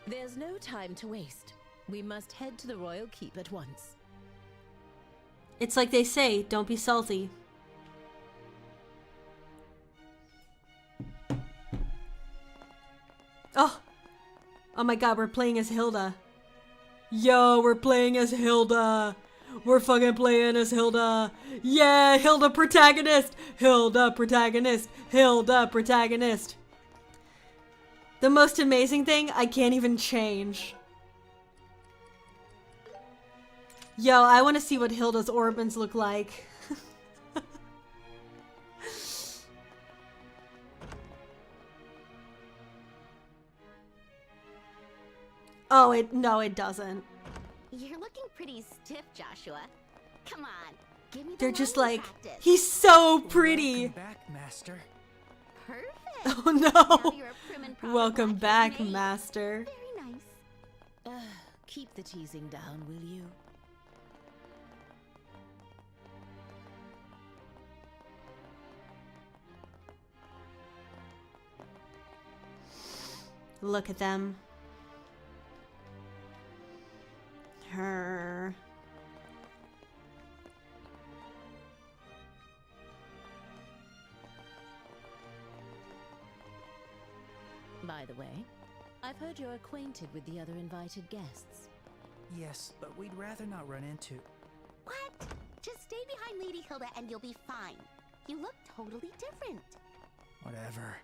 There's no time to waste. We must head to the royal keep at once. It's like they say, don't be salty. Oh my god, we're playing as Hilda. Yo, we're playing as Hilda. We're fucking playing as Hilda. Yeah, Hilda protagonist. Hilda protagonist. Hilda protagonist. The most amazing thing, I can't even change. Yo, I want to see what Hilda's orbits look like. Oh, no, it doesn't. You're looking pretty stiff, Joshua. Come on, give me the They're just running like, practice. he's so pretty. Welcome back, Master. Perfect. Oh Now no. you're a prim and proper Welcome black back, maid. Master. Very nice. Keep the teasing down, will you? Look at them. Her. By the way, I've heard you're acquainted with the other invited guests. Yes, but we'd rather not run into... What? Just stay behind Lady Hilda and you'll be fine. You look totally different. Whatever.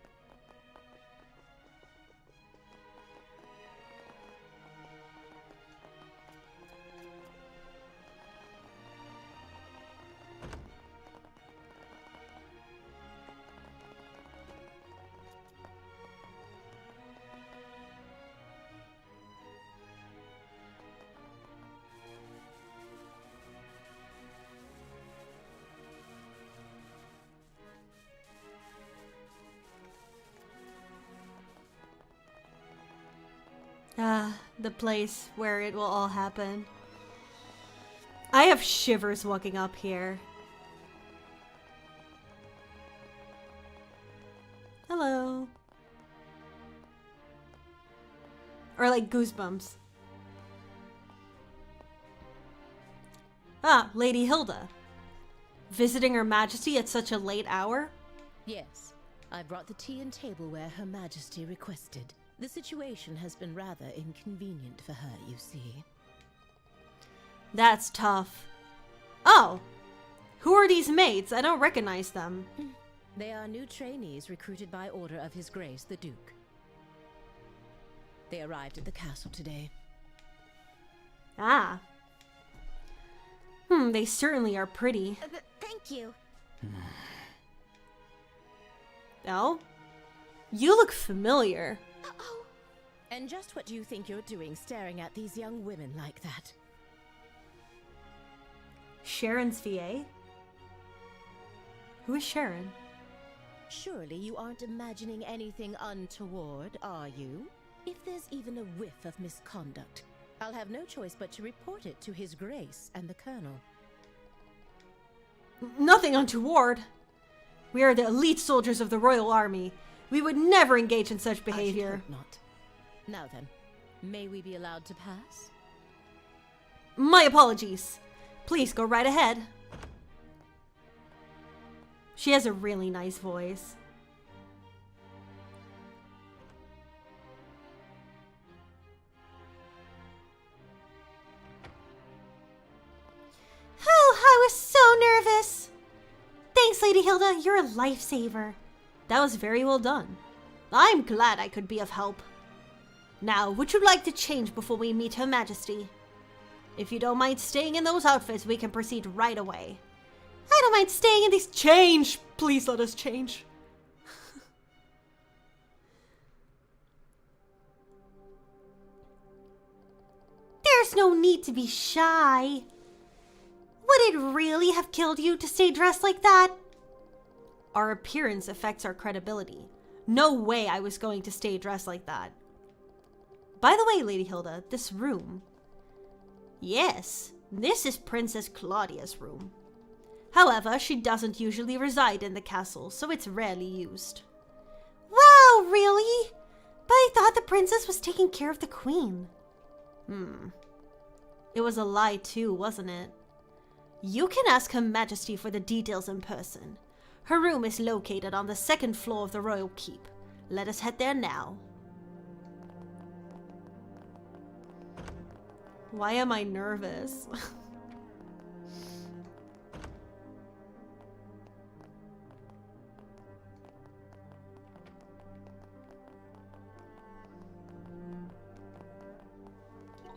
The place where it will all happen. I have shivers walking up here. Hello. Or like goosebumps. Ah, Lady Hilda. Visiting Her Majesty at such a late hour? Yes, I brought the tea and tableware Her Majesty requested. The situation has been rather inconvenient for her, you see. That's tough. Oh! Who are these maids? I don't recognize them. They are new trainees recruited by order of His Grace the Duke. They arrived at the castle today. Ah. They certainly are pretty. Thank you. Oh? You look familiar. And just what do you think you're doing staring at these young women like that? Sharon's VA? Who is Sharon? Surely you aren't imagining anything untoward, are you? If there's even a whiff of misconduct, I'll have no choice but to report it to His Grace and the Colonel. Nothing untoward. We are the elite soldiers of the Royal Army. We would never engage in such behavior. I should hope not. Now then, may we be allowed to pass? My apologies. Please go right ahead. She has a really nice voice. Oh, I was so nervous. Thanks, Lady Hilda. You're a lifesaver. That was very well done. I'm glad I could be of help. Now, would you like to change before we meet Her Majesty? If you don't mind staying in those outfits, we can proceed right away. I don't mind staying in these. Change! Please let us change. There's no need to be shy. Would it really have killed you to stay dressed like that? Our appearance affects our credibility. No way I was going to stay dressed like that. By the way, Lady Hilda, this room. Yes, this is Princess Claudia's room. However, she doesn't usually reside in the castle, so it's rarely used. Wow, really? But I thought the princess was taking care of the queen. It was a lie too, wasn't it? You can ask Her Majesty for the details in person. Her room is located on the second floor of the royal keep. Let us head there now. Why am I nervous?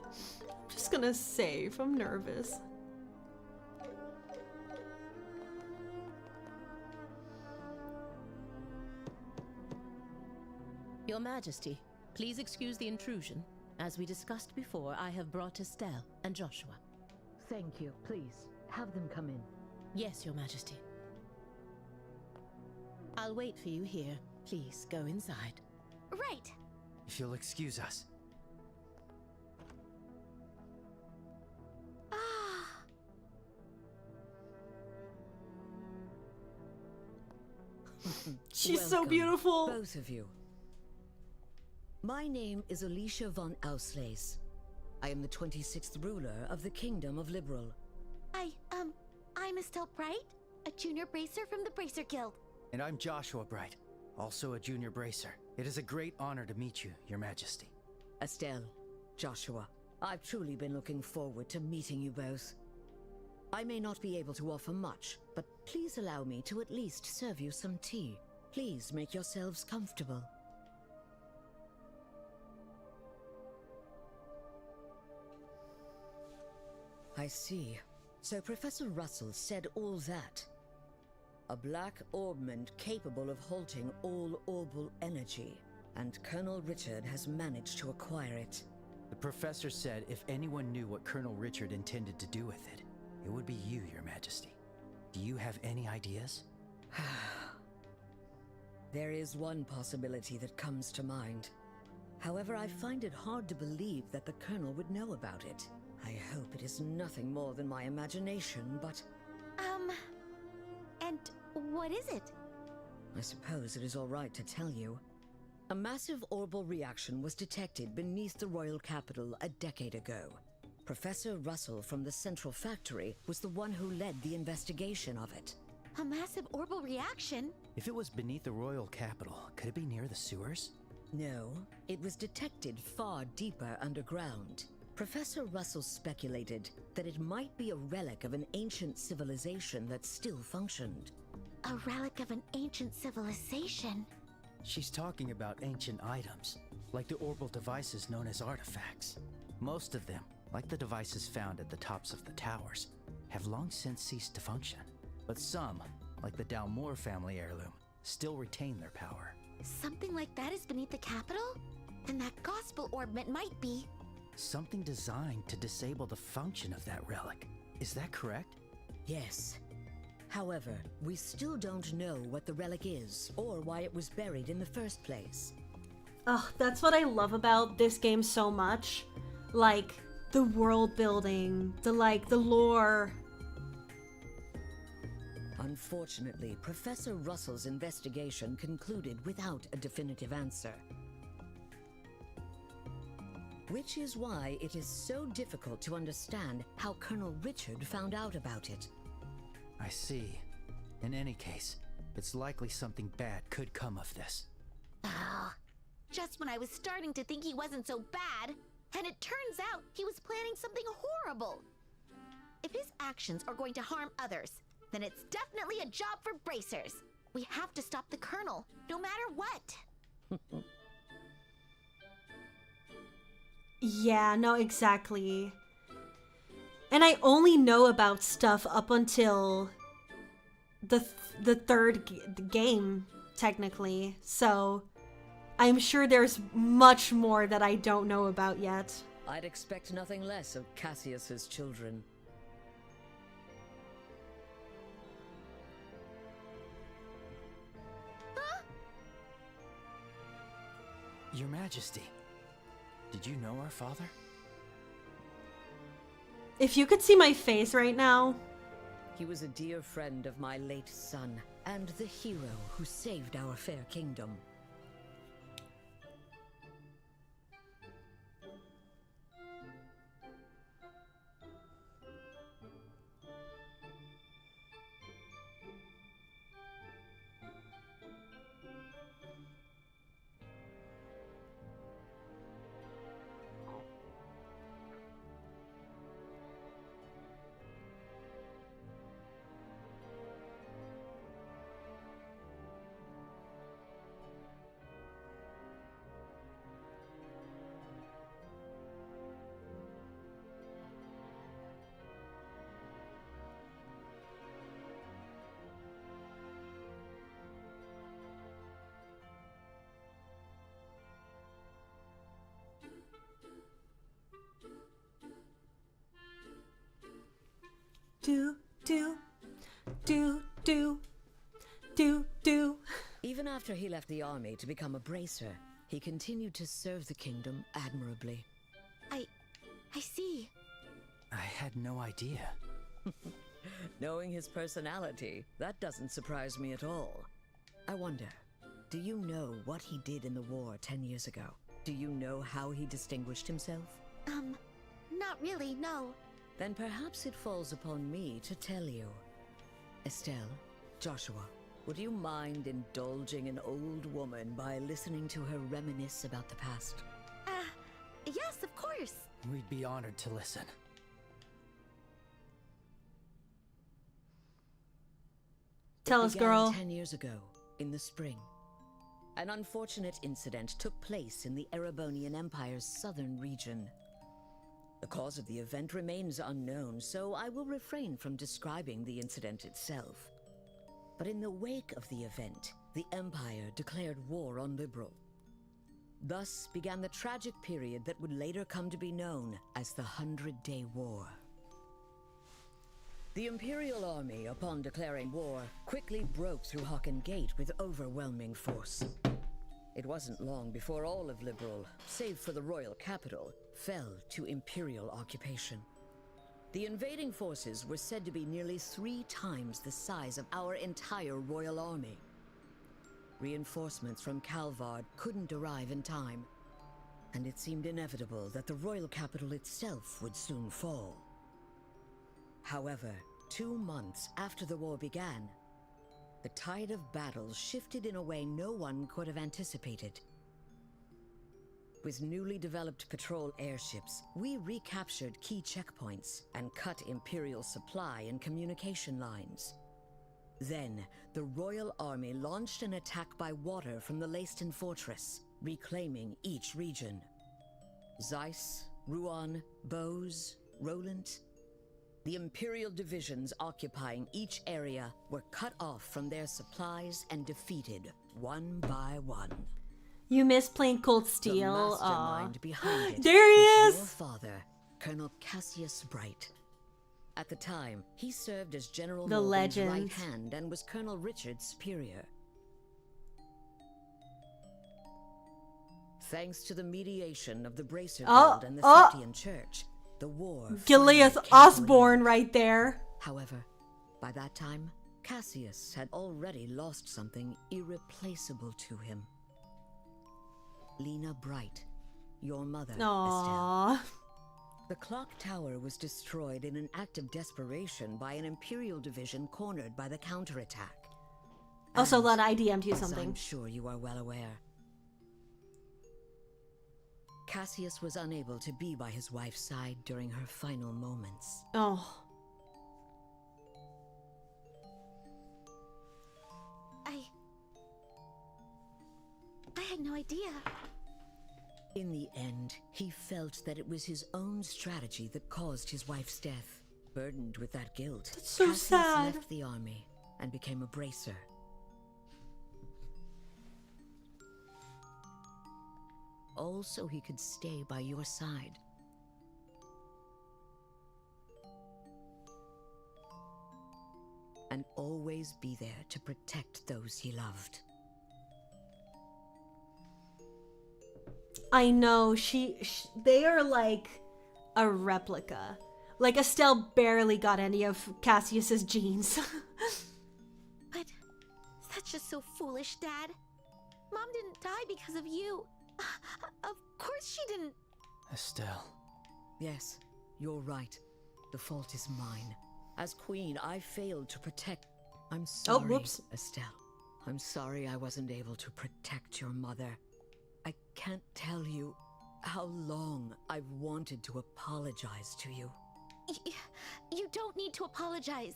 I'm just gonna save. I'm nervous. Your Majesty, please excuse the intrusion. As we discussed before, I have brought Estelle and Joshua. Thank you. Please, have them come in. Yes, Your Majesty. I'll wait for you here. Please, go inside. Right. If you'll excuse us. She's Welcome, so beautiful. both of you. My name is Alicia von Auslese. I am the 26th ruler of the Kingdom of Liberal. I'm Estelle Bright, a junior bracer from the Bracer Guild. And I'm Joshua Bright, also a junior bracer. It is a great honor to meet you, Your Majesty. Estelle, Joshua, I've truly been looking forward to meeting you both. I may not be able to offer much, but please allow me to at least serve you some tea. Please make yourselves comfortable. I see. So Professor Russell said all that. A black orbment capable of halting all orbal energy, and Colonel Richard has managed to acquire it. The professor said if anyone knew what Colonel Richard intended to do with it, it would be you, Your Majesty. Do you have any ideas? There is one possibility that comes to mind. However, I find it hard to believe that the Colonel would know about it. I hope it is nothing more than my imagination, but... And what is it? I suppose it is all right to tell you. A massive orbal reaction was detected beneath the royal capital a decade ago. Professor Russell from the Central Factory was the one who led the investigation of it. A massive orbal reaction? If it was beneath the royal capital, could it be near the sewers? No, it was detected far deeper underground. Professor Russell speculated that it might be a relic of an ancient civilization that still functioned. A relic of an ancient civilization? She's talking about ancient items, like the orbital devices known as artifacts. Most of them, like the devices found at the tops of the towers, have long since ceased to function. But some, like the Dalmor family heirloom, still retain their power. Something like that is beneath the capital? Then that gospel ornament might be. Something designed to disable the function of that relic. Is that correct? Yes. However, we still don't know what the relic is, or why it was buried in the first place. Ugh, that's what I love about this game so much. Like, the world building, the lore. Unfortunately, Professor Russell's investigation concluded without a definitive answer. Which is why it is so difficult to understand how Colonel Richard found out about it. I see. In any case, it's likely something bad could come of this. Oh, just when I was starting to think he wasn't so bad, and it turns out he was planning something horrible. If his actions are going to harm others, then it's definitely a job for bracers. We have to stop the Colonel, no matter what. Yeah, no, exactly. And I only know about stuff up until the third game, technically. So I'm sure there's much more that I don't know about yet. I'd expect nothing less of Cassius's children. Your Majesty, did you know our father? If you could see my face right now. He was a dear friend of my late son, and the hero who saved our fair kingdom. Do. Even after he left the army to become a bracer, he continued to serve the kingdom admirably. I see. I had no idea. Knowing his personality, that doesn't surprise me at all. I wonder, do you know what he did in the war 10 years ago? Do you know how he distinguished himself? Not really, no. Then perhaps it falls upon me to tell you. Estelle, Joshua, would you mind indulging an old woman by listening to her reminisce about the past? Yes, of course. We'd be honored to listen. Tell us, girl. 10 years ago, in the spring. An unfortunate incident took place in the Erebonian Empire's southern region. The cause of the event remains unknown, so I will refrain from describing the incident itself. But in the wake of the event, the Empire declared war on Liberl. Thus began the tragic period that would later come to be known as the 100-Day War. The Imperial Army, upon declaring war, quickly broke through Hocken Gate with overwhelming force. It wasn't long before all of Liberl, save for the royal capital, fell to Imperial occupation. The invading forces were said to be nearly 3 times the size of our entire royal army. Reinforcements from Calvard couldn't arrive in time, and it seemed inevitable that the royal capital itself would soon fall. However, 2 months after the war began, the tide of battle shifted in a way no one could have anticipated. With newly developed patrol airships, we recaptured key checkpoints and cut Imperial supply and communication lines. Then, the royal army launched an attack by water from the Leiston fortress, reclaiming each region. Zeiss, Ruan, Bose, Roland. The Imperial divisions occupying each area were cut off from their supplies and defeated one by one. You miss playing Cold The Steel. mastermind behind it There he was is! your father, Colonel Cassius Bright. At the time, he served as General The Morgan's legend. right hand and was Colonel Richard's superior. Thanks to the mediation of the Bracer Guild and the Septian Church, the war Gileath finally came to an Osborne end. right there. However, by that time, Cassius had already lost something irreplaceable to him. Lena Bright, your mother, Aww. Estelle. The clock tower was destroyed in an act of desperation by an Imperial division cornered by the counterattack. Also, And, let I DM'd you as something. I'm sure you are well aware, Cassius was unable to be by his wife's side during her final moments. Oh. I had no idea. In the end, he felt that it was his own strategy that caused his wife's death. Burdened with that guilt, That's so Cassius sad. left the army and became a bracer. All so he could stay by your side. And always be there to protect those he loved. I know, they are like a replica. Like, Estelle barely got any of Cassius's genes. But that's just so foolish, Dad. Mom didn't die because of you. Of course she didn't. Estelle. Yes, you're right. The fault is mine. As queen, I failed to protect... I'm sorry, whoops. Estelle. I'm sorry I wasn't able to protect your mother. I can't tell you how long I've wanted to apologize to you. You don't need to apologize.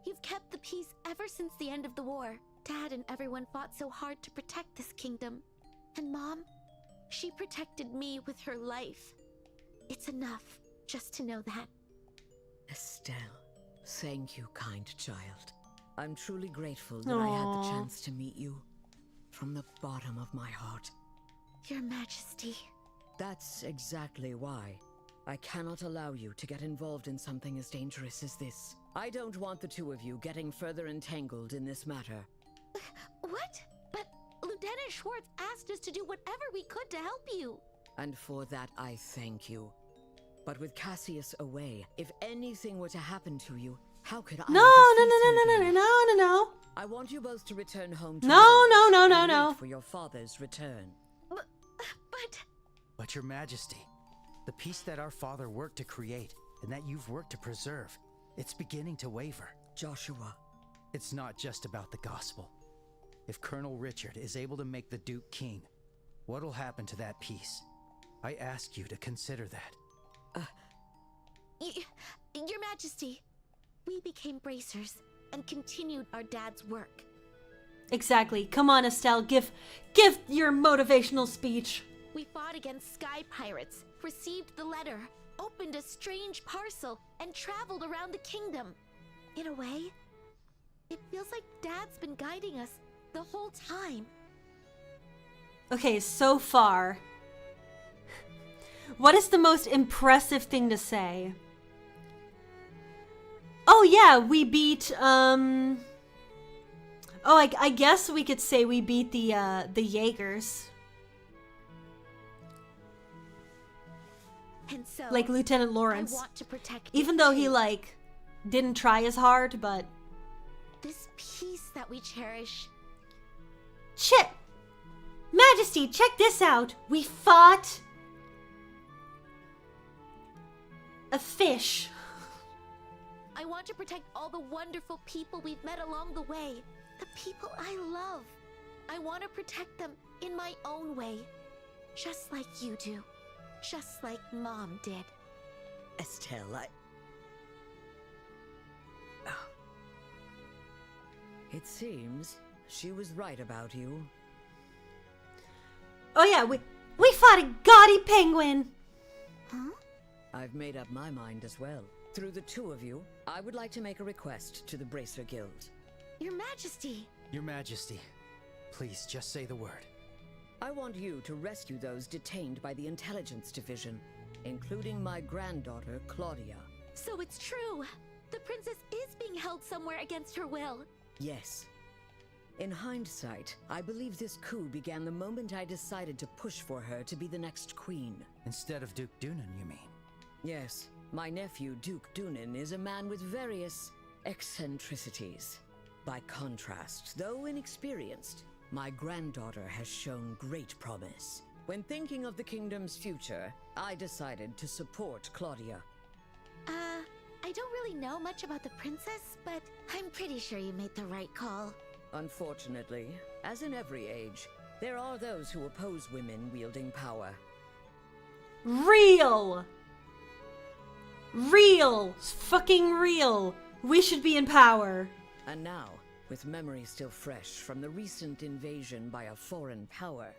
You've kept the peace ever since the end of the war. Dad and everyone fought so hard to protect this kingdom. And Mom, she protected me with her life. It's enough just to know that. Estelle, thank you, kind child. I'm truly grateful that I had the Aww. chance to meet you. From the bottom of my heart. Your Majesty. That's exactly why. I cannot allow you to get involved in something as dangerous as this. I don't want the two of you getting further entangled in this matter. What? But Lieutenant Schwartz asked us to do whatever we could to help you. And for that, I thank you. But with Cassius away, if anything were to happen to you, how could I? No. I want you both to return home to No. wait for your father's return. But your Majesty, the peace that our father worked to create and that you've worked to preserve, it's beginning to waver. Joshua. It's not just about the gospel. If Colonel Richard is able to make the Duke king, what'll happen to that peace? I ask you to consider that. Your Majesty, we became bracers and continued our dad's work. Exactly. Come on, Estelle. Give your motivational speech. We fought against sky pirates, received the letter, opened a strange parcel, and traveled around the kingdom. In a way, it feels like Dad's been guiding us the whole time. Okay, so far, what is the most impressive thing to say? Oh yeah, we beat, I guess we could say we beat the Jaegers. And so, like Lieutenant Lawrence. I want to protect even though he, like, didn't try as hard, but... this peace that we cherish. Majesty, check this out! We fought... a fish. I want to protect all the wonderful people we've met along the way. The people I love. I want to protect them in my own way. Just like you do. Just like Mom did. Estelle, It seems she was right about you. Oh yeah, we fought a gaudy penguin. Huh? I've made up my mind as well. Through the two of you, I would like to make a request to the Bracer Guild. Your Majesty. Your Majesty, please just say the word. I want you to rescue those detained by the Intelligence Division, including my granddaughter, Claudia. So it's true. The princess is being held somewhere against her will. Yes. In hindsight, I believe this coup began the moment I decided to push for her to be the next queen. Instead of Duke Dunan, you mean? Yes. My nephew, Duke Dunan, is a man with various eccentricities. By contrast, though inexperienced, my granddaughter has shown great promise. When thinking of the kingdom's future, I decided to support Claudia. I don't really know much about the princess, but I'm pretty sure you made the right call. Unfortunately, as in every age, there are those who oppose women wielding power. Real! Real! Fucking real! We should be in power! And now, with memory still fresh from the recent invasion by a foreign power,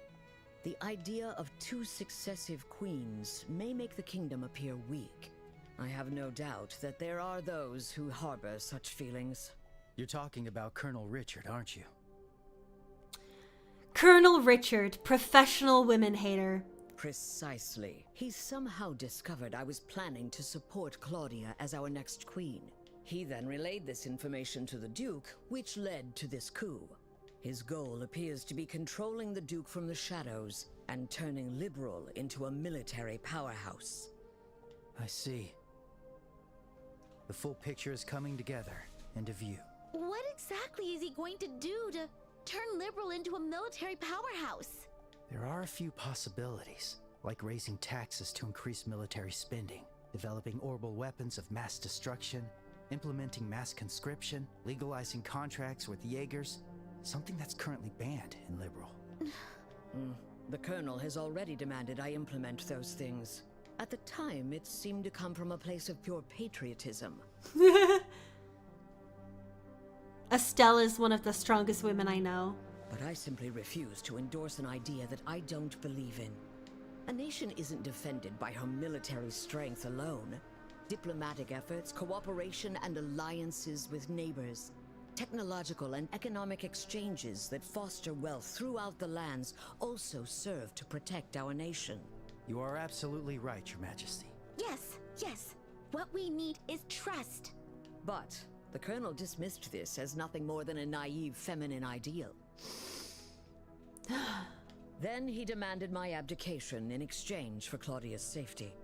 the idea of 2 successive queens may make the kingdom appear weak. I have no doubt that there are those who harbor such feelings. You're talking about Colonel Richard, aren't you? Colonel Richard, professional women hater. Precisely. He somehow discovered I was planning to support Claudia as our next queen. He then relayed this information to the Duke, which led to this coup. His goal appears to be controlling the Duke from the shadows and turning Liberal into a military powerhouse. I see. The full picture is coming together into view. What exactly is he going to do to turn Liberal into a military powerhouse? There are a few possibilities, like raising taxes to increase military spending, developing orbital weapons of mass destruction, implementing mass conscription, legalizing contracts with Jaegers, something that's currently banned in Liberal. The Colonel has already demanded I implement those things. At the time, it seemed to come from a place of pure patriotism. Estelle is one of the strongest women I know. But I simply refuse to endorse an idea that I don't believe in. A nation isn't defended by her military strength alone. Diplomatic efforts, cooperation, and alliances with neighbors. Technological and economic exchanges that foster wealth throughout the lands also serve to protect our nation. You are absolutely right, Your Majesty. Yes. What we need is trust. But the Colonel dismissed this as nothing more than a naive feminine ideal. Then he demanded my abdication in exchange for Claudia's safety.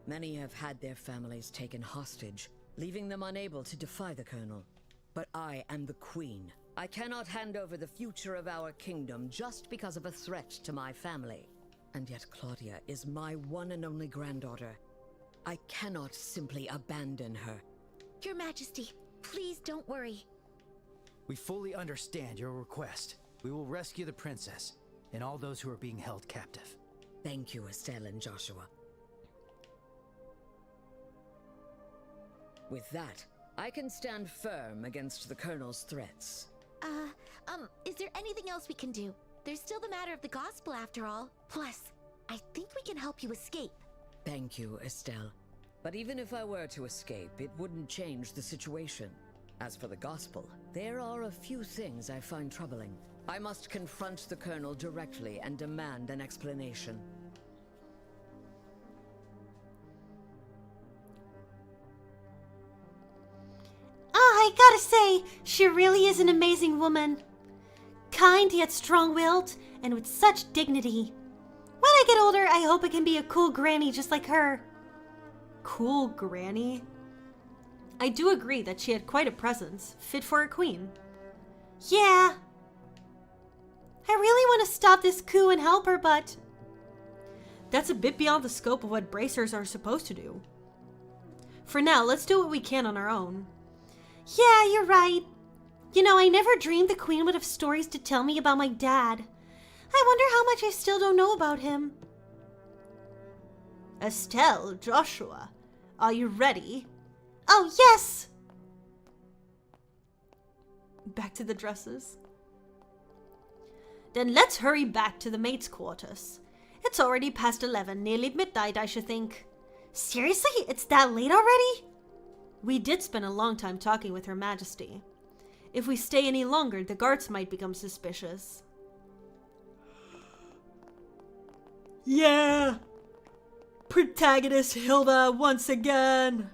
Many have had their families taken hostage, leaving them unable to defy the Colonel. But I am the Queen. I cannot hand over the future of our kingdom just because of a threat to my family. And yet Claudia is my one and only granddaughter. I cannot simply abandon her. Your Majesty, please don't worry. We fully understand your request. We will rescue the princess and all those who are being held captive. Thank you, Estelle and Joshua. With that, I can stand firm against the Colonel's threats. Is there anything else we can do? There's still the matter of the gospel after all. Plus, I think we can help you escape. Thank you, Estelle. But even if I were to escape, it wouldn't change the situation. As for the gospel, there are a few things I find troubling. I must confront the Colonel directly and demand an explanation. I gotta say, she really is an amazing woman. Kind yet strong-willed, and with such dignity. When I get older, I hope I can be a cool granny just like her. Cool granny? I do agree that she had quite a presence, fit for a queen. Yeah. I really want to stop this coup and help her, but that's a bit beyond the scope of what bracers are supposed to do. For now, let's do what we can on our own. Yeah, you're right. You know, I never dreamed the queen would have stories to tell me about my dad. I wonder how much I still don't know about him. Estelle, Joshua, are you ready? Oh, yes! Back to the dresses. Then let's hurry back to the maids' quarters. It's already past 11, nearly midnight, I should think. Seriously? It's that late already? We did spend a long time talking with Her Majesty. If we stay any longer, the guards might become suspicious. Yeah! Protagonist Hilda once again!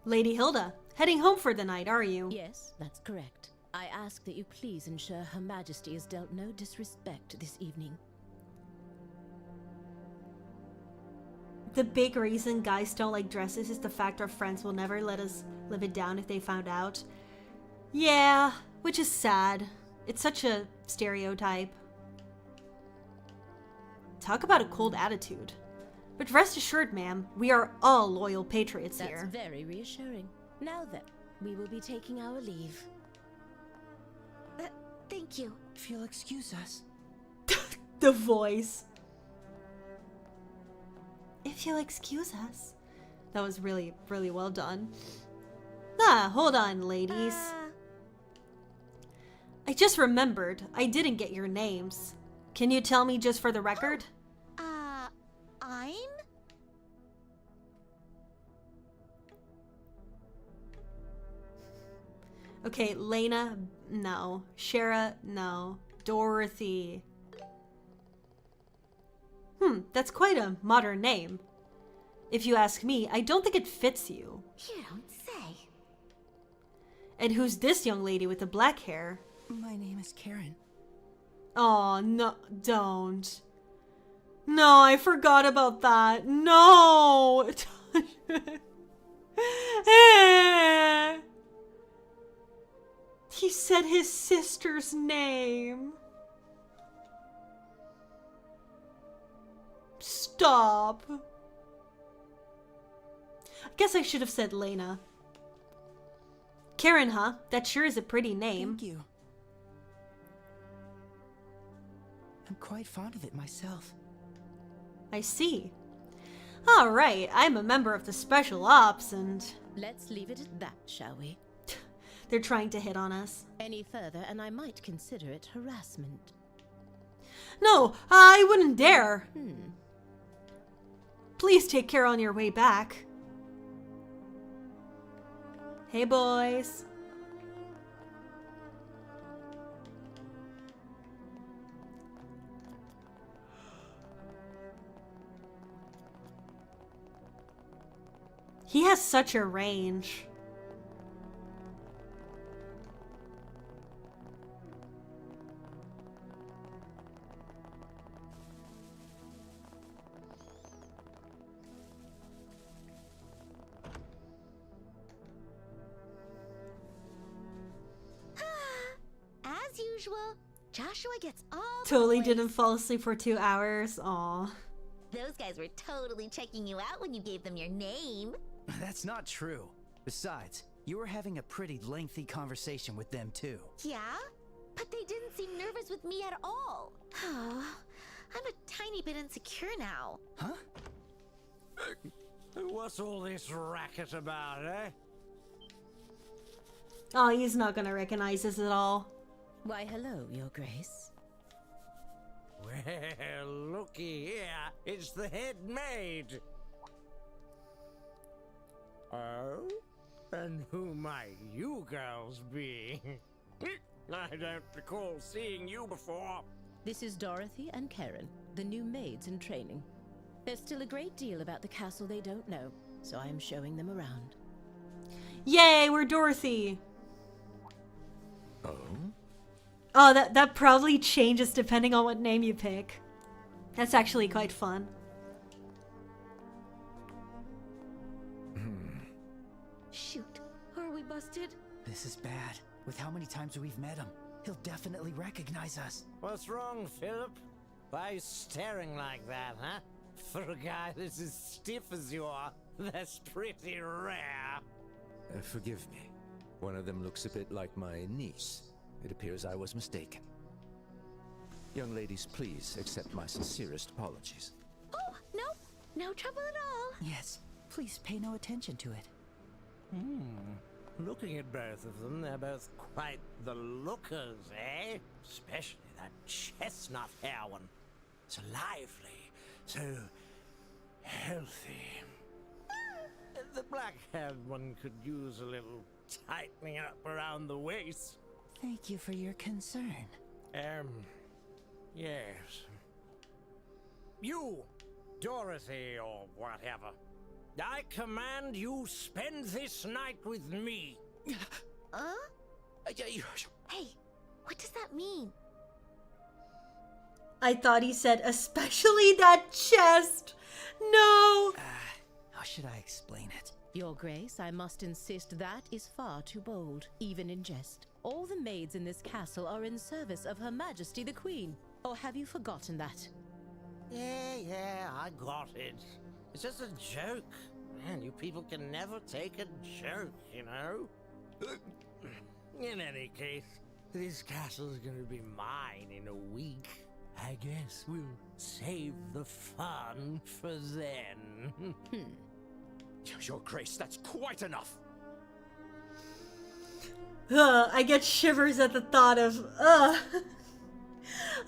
Lady Hilda, heading home for the night, are you? Yes, that's correct. I ask that you please ensure Her Majesty is dealt no disrespect this evening. The big reason guys don't like dresses is the fact our friends will never let us live it down if they found out. Yeah, which is sad. It's such a stereotype. Talk about a cold attitude. But rest assured, ma'am, we are all loyal patriots here. That's very reassuring. Now then, we will be taking our leave. Thank you. If you'll excuse us. The voice. If you'll excuse us. That was really, really well done. Ah, hold on, ladies. I just remembered, I didn't get your names. Can you tell me just for the record? I'm? Okay, Lena, no. Shara, no. Dorothy. That's quite a modern name. If you ask me, I don't think it fits you. You don't say. And who's this young lady with the black hair? My name is Karen. Oh, no, don't. No, I forgot about that. No! He said his sister's name. Stop. I guess I should have said Lena. Karen, huh? That sure is a pretty name. Thank you. I'm quite fond of it myself. I see. Alright, I'm a member of the Special Ops and... Let's leave it at that, shall we? They're trying to hit on us. Any further and I might consider it harassment. No, I wouldn't dare. Please take care on your way back. Hey, boys. He has such a range. As usual, Joshua gets all Totally didn't fall asleep for 2 hours. Aw. Those guys were totally checking you out when you gave them your name. That's not true. Besides, you were having a pretty lengthy conversation with them too. Yeah? But they didn't seem nervous with me at all. Oh, I'm a tiny bit insecure now. Huh? What's all this racket about, eh? Oh, he's not gonna recognize us at all. Why, hello, Your Grace. Well, looky here. It's the head maid. Oh? And who might you girls be? I don't recall seeing you before. This is Dorothy and Karen, the new maids in training. There's still a great deal about the castle they don't know, so I am showing them around. Yay, we're Dorothy. Oh? Oh, that probably changes depending on what name you pick. That's actually quite fun. Shoot, are we busted? This is bad. With how many times we've met him, he'll definitely recognize us. What's wrong, Philip? Why are you staring like that, huh? For a guy that's as stiff as you are, that's pretty rare. Forgive me. One of them looks a bit like my niece. It appears I was mistaken. Young ladies, please accept my sincerest apologies. Oh, No trouble at all. Yes, please pay no attention to it. Looking at both of them, they're both quite the lookers, eh? Especially that chestnut hair one. So lively, so healthy. The black-haired one could use a little tightening up around the waist. Thank you for your concern. Yes. You, Dorothy or whatever. I command you spend this night with me. Hey, what does that mean? I thought he said, especially that chest. No. How should I explain it? Your Grace, I must insist that is far too bold, even in jest. All the maids in this castle are in service of Her Majesty the Queen. Or have you forgotten that? Yeah, I got it. It's just a joke. Man, you people can never take a joke, you know? In any case, this castle's gonna be mine in a week. I guess we'll save the fun for then. Your Grace, that's quite enough. I get shivers at the thought of,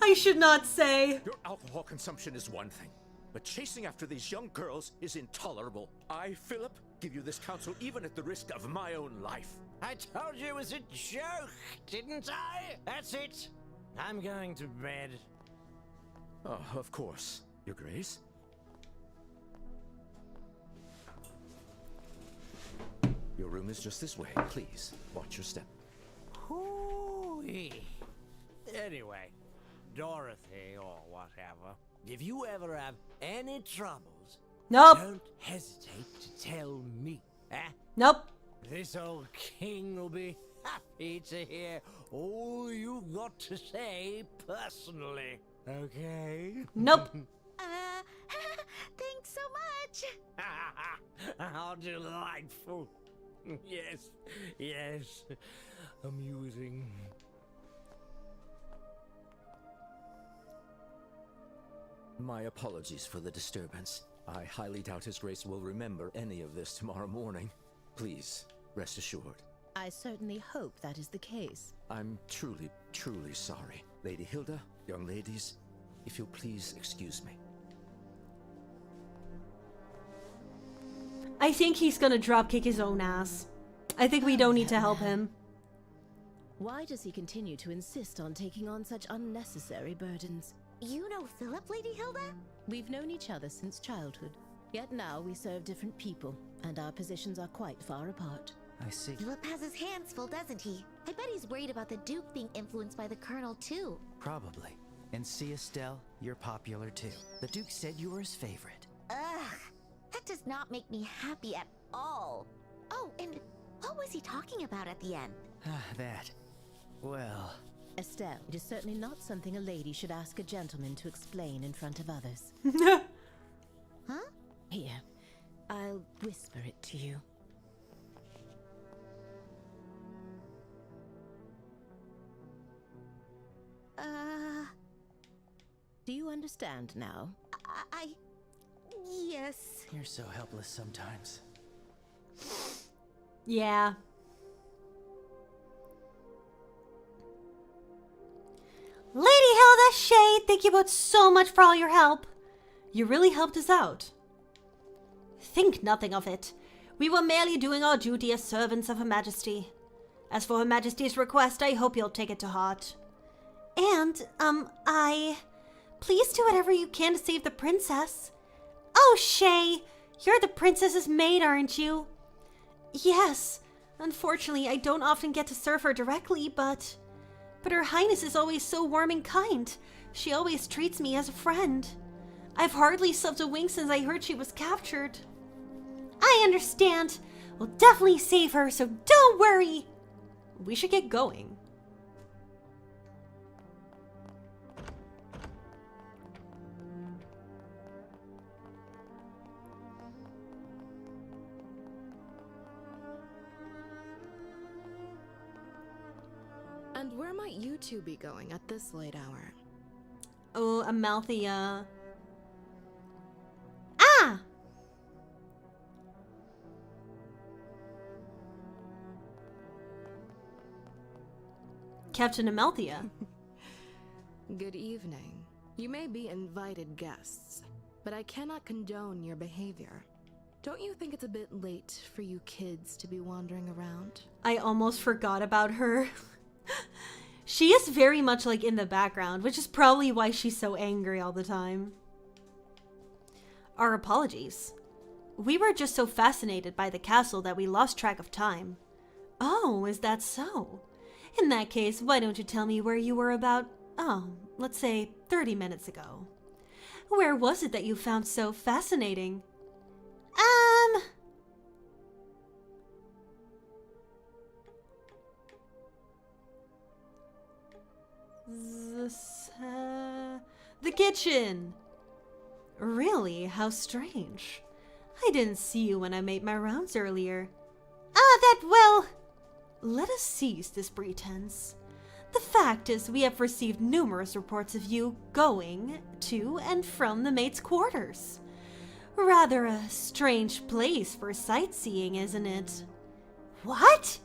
I should not say. Your alcohol consumption is one thing, but chasing after these young girls is intolerable. I, Philip, give you this counsel even at the risk of my own life. I told you it was a joke, didn't I? That's it. I'm going to bed. Oh, of course, Your Grace. Your room is just this way. Please, watch your step. Hoo-wee. Anyway, Dorothy or whatever, if you ever have any troubles, don't hesitate to tell me. Nope. This old king will be happy to hear all you've got to say personally. Okay? Nope. Thanks so much. How delightful. Yes. Amusing. My apologies for the disturbance. I highly doubt His Grace will remember any of this tomorrow morning. Please, rest assured. I certainly hope that is the case. I'm truly, truly sorry. Lady Hilda, young ladies, if you'll please excuse me. I think he's gonna dropkick his own ass. I think we don't need to help him. Why does he continue to insist on taking on such unnecessary burdens? You know Philip, Lady Hilda? We've known each other since childhood. Yet now we serve different people, and our positions are quite far apart. I see. Philip has his hands full, doesn't he? I bet he's worried about the Duke being influenced by the Colonel, too. Probably. And see, Estelle, you're popular too. The Duke said you were his favorite. Ugh, that does not make me happy at all. Oh, and what was he talking about at the end? That. Well... Estelle, it is certainly not something a lady should ask a gentleman to explain in front of others. Huh? Here, I'll whisper it to you. Do you understand now? Yes. You're so helpless sometimes. Yeah. Lady Hilda, Shay, thank you both so much for all your help. You really helped us out. Think nothing of it. We were merely doing our duty as servants of Her Majesty. As for Her Majesty's request, I hope you'll take it to heart. And, please do whatever you can to save the princess. Oh, Shay, you're the princess's maid, aren't you? Yes. Unfortunately, I don't often get to serve her directly, but Her Highness is always so warm and kind. She always treats me as a friend. I've hardly slept a wink since I heard she was captured. I understand. We'll definitely save her, so don't worry. We should get going. And where might you two be going at this late hour? Oh, Amalthea. Ah! Captain Amalthea. Good evening. You may be invited guests, but I cannot condone your behavior. Don't you think it's a bit late for you kids to be wandering around? I almost forgot about her. She is very much like in the background, which is probably why she's so angry all the time. Our apologies. We were just so fascinated by the castle that we lost track of time. Oh, is that so? In that case, why don't you tell me where you were about, let's say 30 minutes ago? Where was it that you found so fascinating? The kitchen! Really? How strange. I didn't see you when I made my rounds earlier. Let us cease this pretense. The fact is, we have received numerous reports of you going to and from the maid's quarters. Rather a strange place for sightseeing, isn't it? What?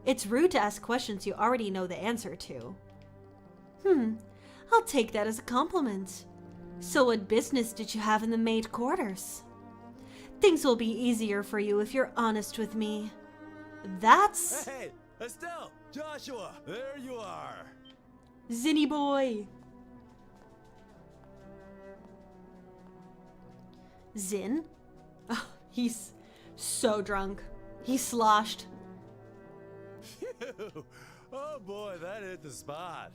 It's rude to ask questions you already know the answer to. I'll take that as a compliment. So what business did you have in the maid quarters? Things will be easier for you if you're honest with me. That's... Hey, Estelle! Joshua! There you are! Zinny boy! Zin? Oh, he's so drunk. He's sloshed. Oh boy, that hit the spot.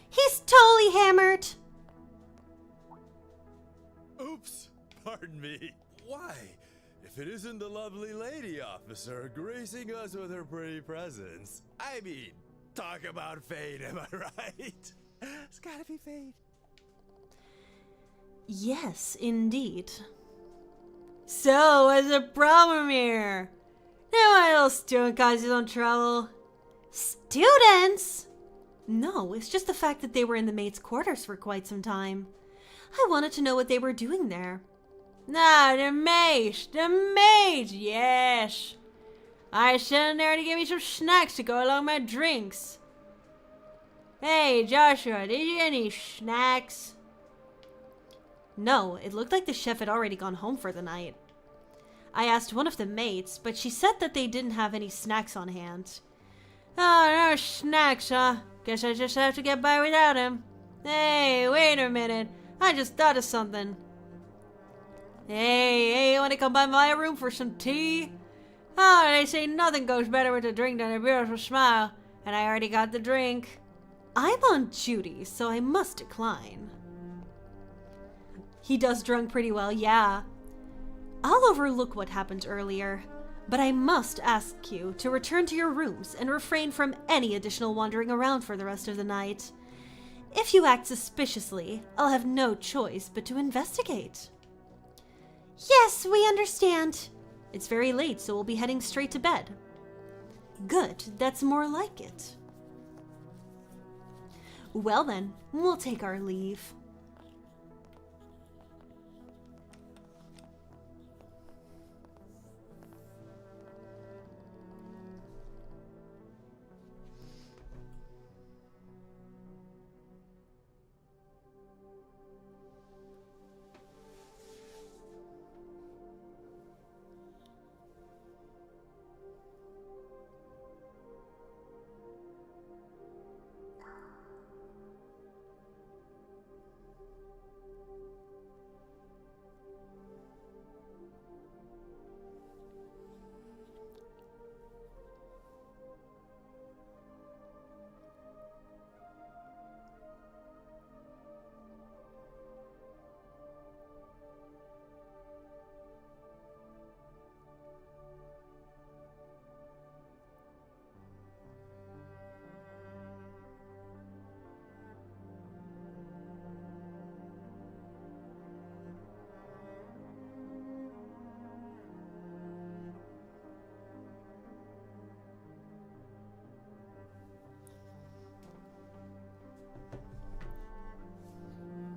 He's totally hammered! Oops, pardon me. Why? If it isn't the lovely lady officer gracing us with her pretty presence. I mean, talk about fate, am I right? It's gotta be fate. Yes, indeed. So, what's the problem here? Now my little student causes you some trouble. Students? No, it's just the fact that they were in the maid's quarters for quite some time. I wanted to know what they were doing there. Ah, the maid, yes. I sent in there to give me some snacks to go along my drinks. Hey, Joshua, did you get any snacks? No, it looked like the chef had already gone home for the night. I asked one of the maids, but she said that they didn't have any snacks on hand. Oh, no snacks, huh? Guess I just have to get by without him. Hey, wait a minute. I just thought of something. Hey, you want to come by my room for some tea? Oh, they say nothing goes better with a drink than a beautiful smile, and I already got the drink. I'm on duty, so I must decline. He does drunk pretty well, yeah. I'll overlook what happened earlier, but I must ask you to return to your rooms and refrain from any additional wandering around for the rest of the night. If you act suspiciously, I'll have no choice but to investigate. Yes, we understand. It's very late, so we'll be heading straight to bed. Good, that's more like it. Well then, we'll take our leave.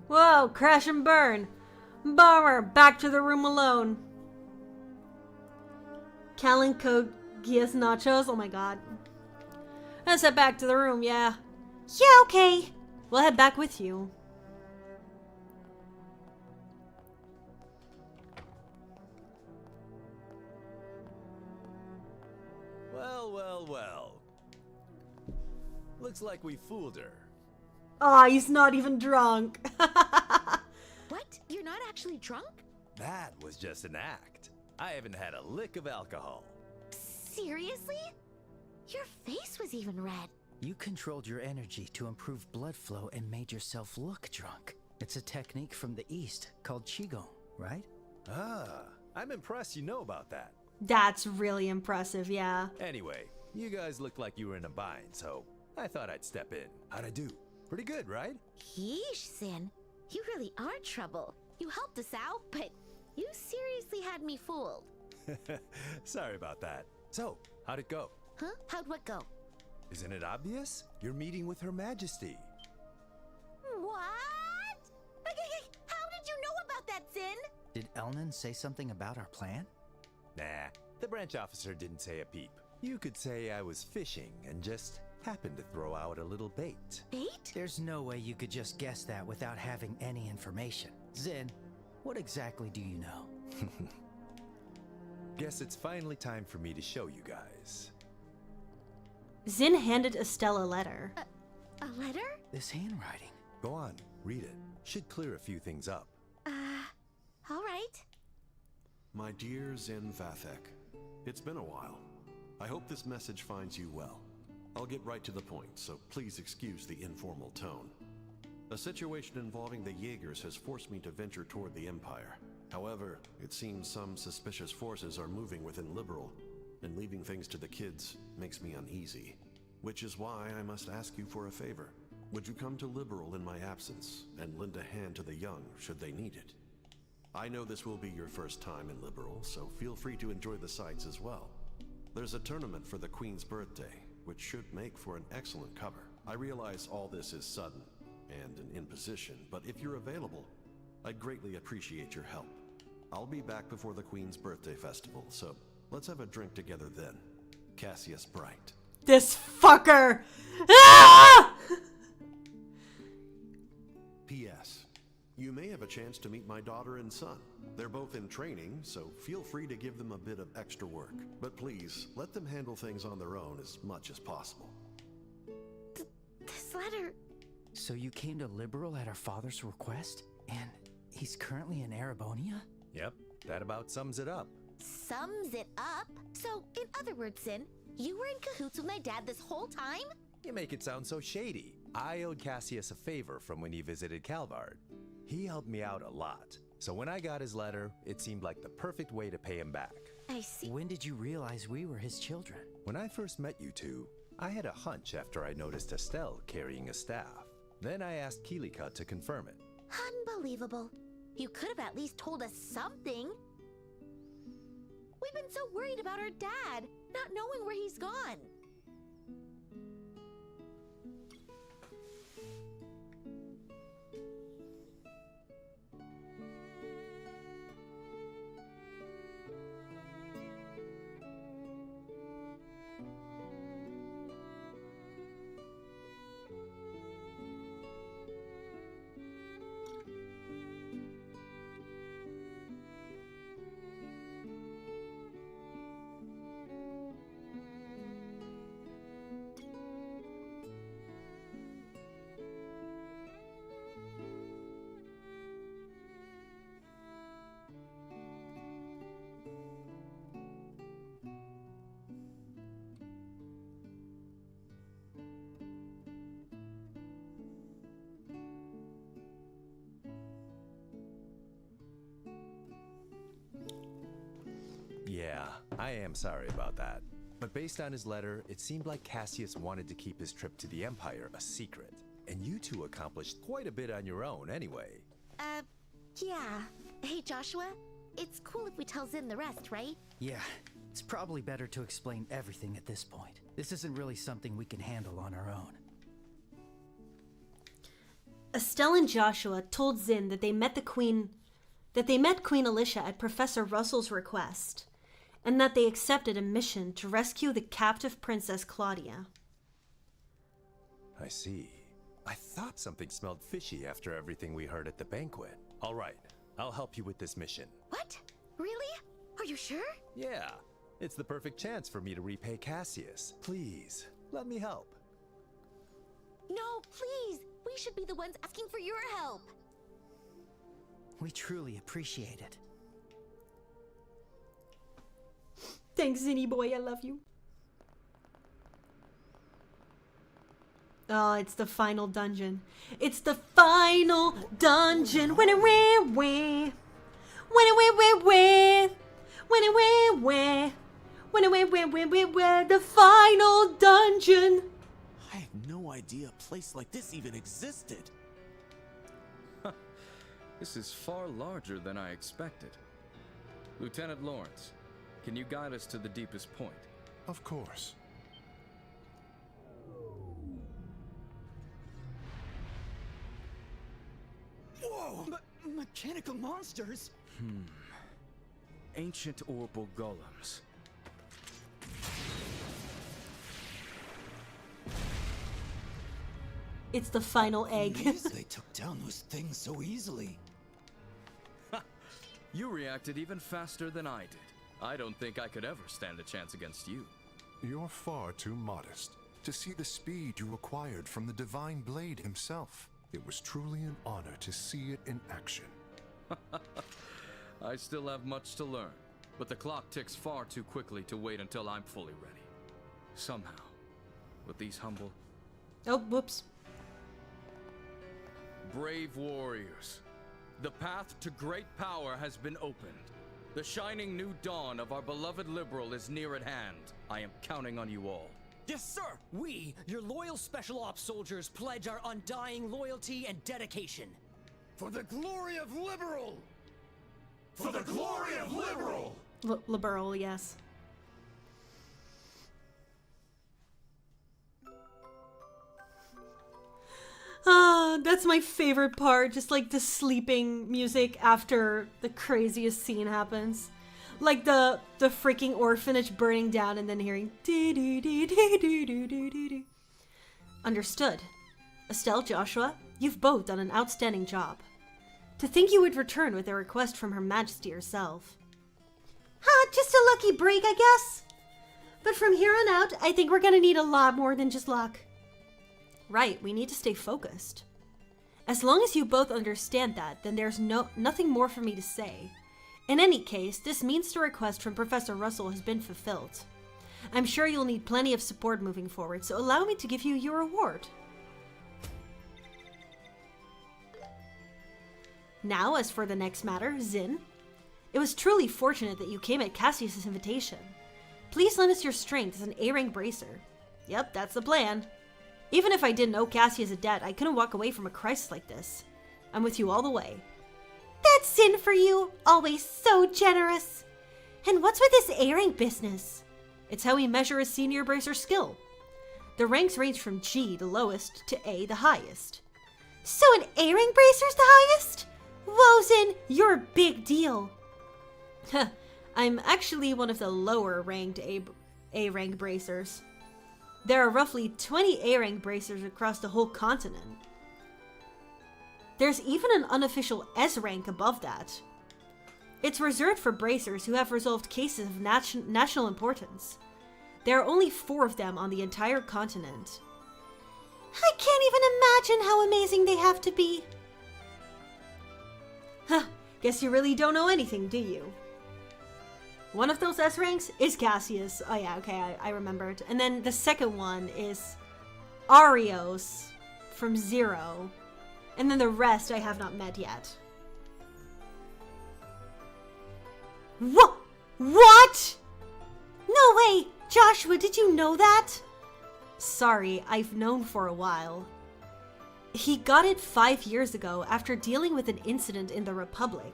Whoa, crash and burn. Bummer, back to the room alone. Callan Code Gias Nachos, oh my god. Let's head back to the room, yeah. Yeah, okay. We'll head back with you. Well, well, well. Looks like we fooled her. Aw, he's not even drunk. What? You're not actually drunk? That was just an act. I haven't had a lick of alcohol. Seriously? Your face was even red. You controlled your energy to improve blood flow and made yourself look drunk. It's a technique from the East called Qigong, right? Ah, I'm impressed you know about that. That's really impressive, yeah. Anyway, you guys looked like you were in a bind, so I thought I'd step in. How'd I do? Pretty good, right? Yeesh, Sin. You really are trouble. You helped us out, but you seriously had me fooled. Sorry about that. So, how'd it go? Huh? How'd what go? Isn't it obvious? You're meeting with Her Majesty. What? How did you know about that, Sin? Did Elnan say something about our plan? Nah, the branch officer didn't say a peep. You could say I was fishing and just happened to throw out a little bait. Bait? There's no way you could just guess that without having any information. Zin, what exactly do you know? Guess it's finally time for me to show you guys. Zin handed Estelle a letter. A letter? This handwriting. Go on, read it. Should clear a few things up. All right. My dear Zin Vathek, it's been a while. I hope this message finds you well. I'll get right to the point, so please excuse the informal tone. A situation involving the Jaegers has forced me to venture toward the Empire. However, it seems some suspicious forces are moving within Liberal, and leaving things to the kids makes me uneasy. Which is why I must ask you for a favor. Would you come to Liberal in my absence, and lend a hand to the young should they need it? I know this will be your first time in Liberal, so feel free to enjoy the sights as well. There's a tournament for the Queen's birthday, which should make for an excellent cover. I realize all this is sudden and an imposition, but if you're available, I'd greatly appreciate your help. I'll be back before the Queen's birthday festival, so let's have a drink together then. Cassius Bright. This fucker! Ah! P.S. You may have a chance to meet my daughter and son. They're both in training, so feel free to give them a bit of extra work. But please, let them handle things on their own as much as possible. This letter... So you came to Liberal at our father's request? And he's currently in Arabonia? Yep, that about sums it up. Sums it up? So, in other words, Sin, you were in cahoots with my dad this whole time? You make it sound so shady. I owed Cassius a favor from when he visited Calvard. He helped me out a lot, so when I got his letter, it seemed like the perfect way to pay him back. I see. When did you realize we were his children? When I first met you two, I had a hunch after I noticed Estelle carrying a staff. Then I asked Keelikut to confirm it. Unbelievable. You could have at least told us something. We've been so worried about our dad, not knowing where he's gone. Yeah, I am sorry about that. But based on his letter, it seemed like Cassius wanted to keep his trip to the Empire a secret. And you two accomplished quite a bit on your own anyway. Yeah. Hey, Joshua, it's cool if we tell Zin the rest, right? Yeah, it's probably better to explain everything at this point. This isn't really something we can handle on our own. Estelle and Joshua told Zin that they met Queen Alicia at Professor Russell's request, and that they accepted a mission to rescue the captive princess Claudia. I see. I thought something smelled fishy after everything we heard at the banquet. All right, I'll help you with this mission. What? Really? Are you sure? Yeah, it's the perfect chance for me to repay Cassius. Please, let me help. No, please! We should be the ones asking for your help! We truly appreciate it. Thanks, Zinny boy. I love you. Oh, it's the final dungeon. It's the final dungeon. When it where. When it where. The final dungeon. I had no idea a place like this even existed. This is far larger than I expected. Lieutenant Lawrence, can you guide us to the deepest point? Of course. Whoa! Mechanical monsters? Ancient orbital golems. It's the final egg. They took down those things so easily. You reacted even faster than I did. I don't think I could ever stand a chance against you. You're far too modest. To see the speed you acquired from the Divine Blade himself, it was truly an honor to see it in action. I still have much to learn, but the clock ticks far too quickly to wait until I'm fully ready. Somehow, with these humble... Oh, whoops. Brave warriors, the path to great power has been opened. The shining new dawn of our beloved Liberal is near at hand. I am counting on you all. Yes, sir! We, your loyal Special Ops soldiers, pledge our undying loyalty and dedication. For the glory of Liberal! For the glory of Liberal! Liberal, yes. Ah, that's my favorite part. Just like the sleeping music after the craziest scene happens. Like the freaking orphanage burning down and then hearing dee-dee-dee-dee-dee-dee-dee-dee. Understood. Estelle, Joshua, you've both done an outstanding job. To think you would return with a request from Her Majesty herself. Just a lucky break, I guess. But from here on out, I think we're gonna need a lot more than just luck. Right, we need to stay focused. As long as you both understand that, then there's nothing more for me to say. In any case, this means the request from Professor Russell has been fulfilled. I'm sure you'll need plenty of support moving forward, so allow me to give you your reward. Now, as for the next matter, Zin. It was truly fortunate that you came at Cassius' invitation. Please lend us your strength as an A-rank bracer. Yep, that's the plan. Even if I didn't owe Cassius a debt, I couldn't walk away from a crisis like this. I'm with you all the way. That's Sin for you, always so generous. And what's with this A-rank business? It's how we measure a senior bracer skill. The ranks range from G, the lowest, to A, the highest. So an A-rank bracer's the highest? Whoa, Zin, you're a big deal. I'm actually one of the lower ranked A-rank bracers. There are roughly 20 A-rank bracers across the whole continent. There's even an unofficial S-rank above that. It's reserved for bracers who have resolved cases of national importance. There are only 4 of them on the entire continent. I can't even imagine how amazing they have to be. Huh, guess you really don't know anything, do you? One of those S ranks is Cassius. Oh yeah, okay, I remembered. And then the second one is Arios from 0. And then the rest I have not met yet. What? No way! Joshua, did you know that? Sorry, I've known for a while. He got it 5 years ago after dealing with an incident in the Republic.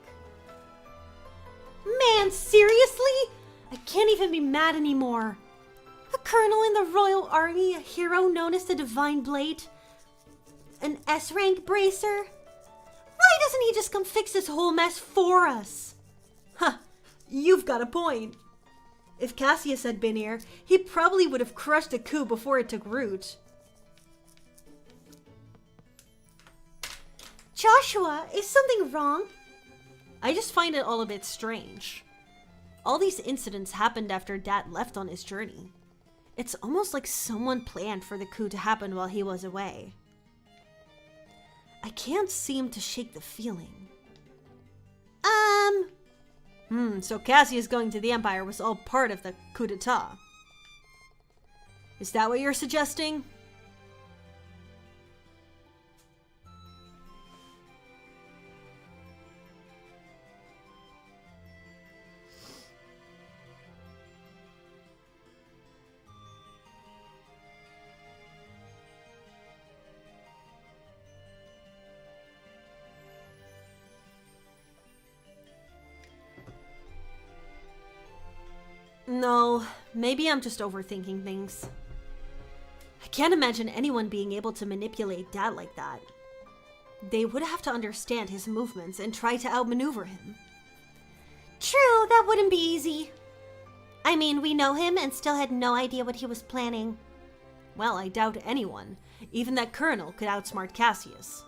Man, seriously? I can't even be mad anymore. A colonel in the Royal Army, a hero known as the Divine Blade, an S-rank bracer? Why doesn't he just come fix this whole mess for us? Huh, you've got a point. If Cassius had been here, he probably would have crushed the coup before it took root. Joshua, is something wrong? I just find it all a bit strange. All these incidents happened after Dad left on his journey. It's almost like someone planned for the coup to happen while he was away. I can't seem to shake the feeling. So Cassius going to the Empire was all part of the coup d'etat. Is that what you're suggesting? No, maybe I'm just overthinking things. I can't imagine anyone being able to manipulate Dad like that. They would have to understand his movements and try to outmaneuver him. True, that wouldn't be easy. I mean, we know him and still had no idea what he was planning. Well, I doubt anyone, even that colonel, could outsmart Cassius.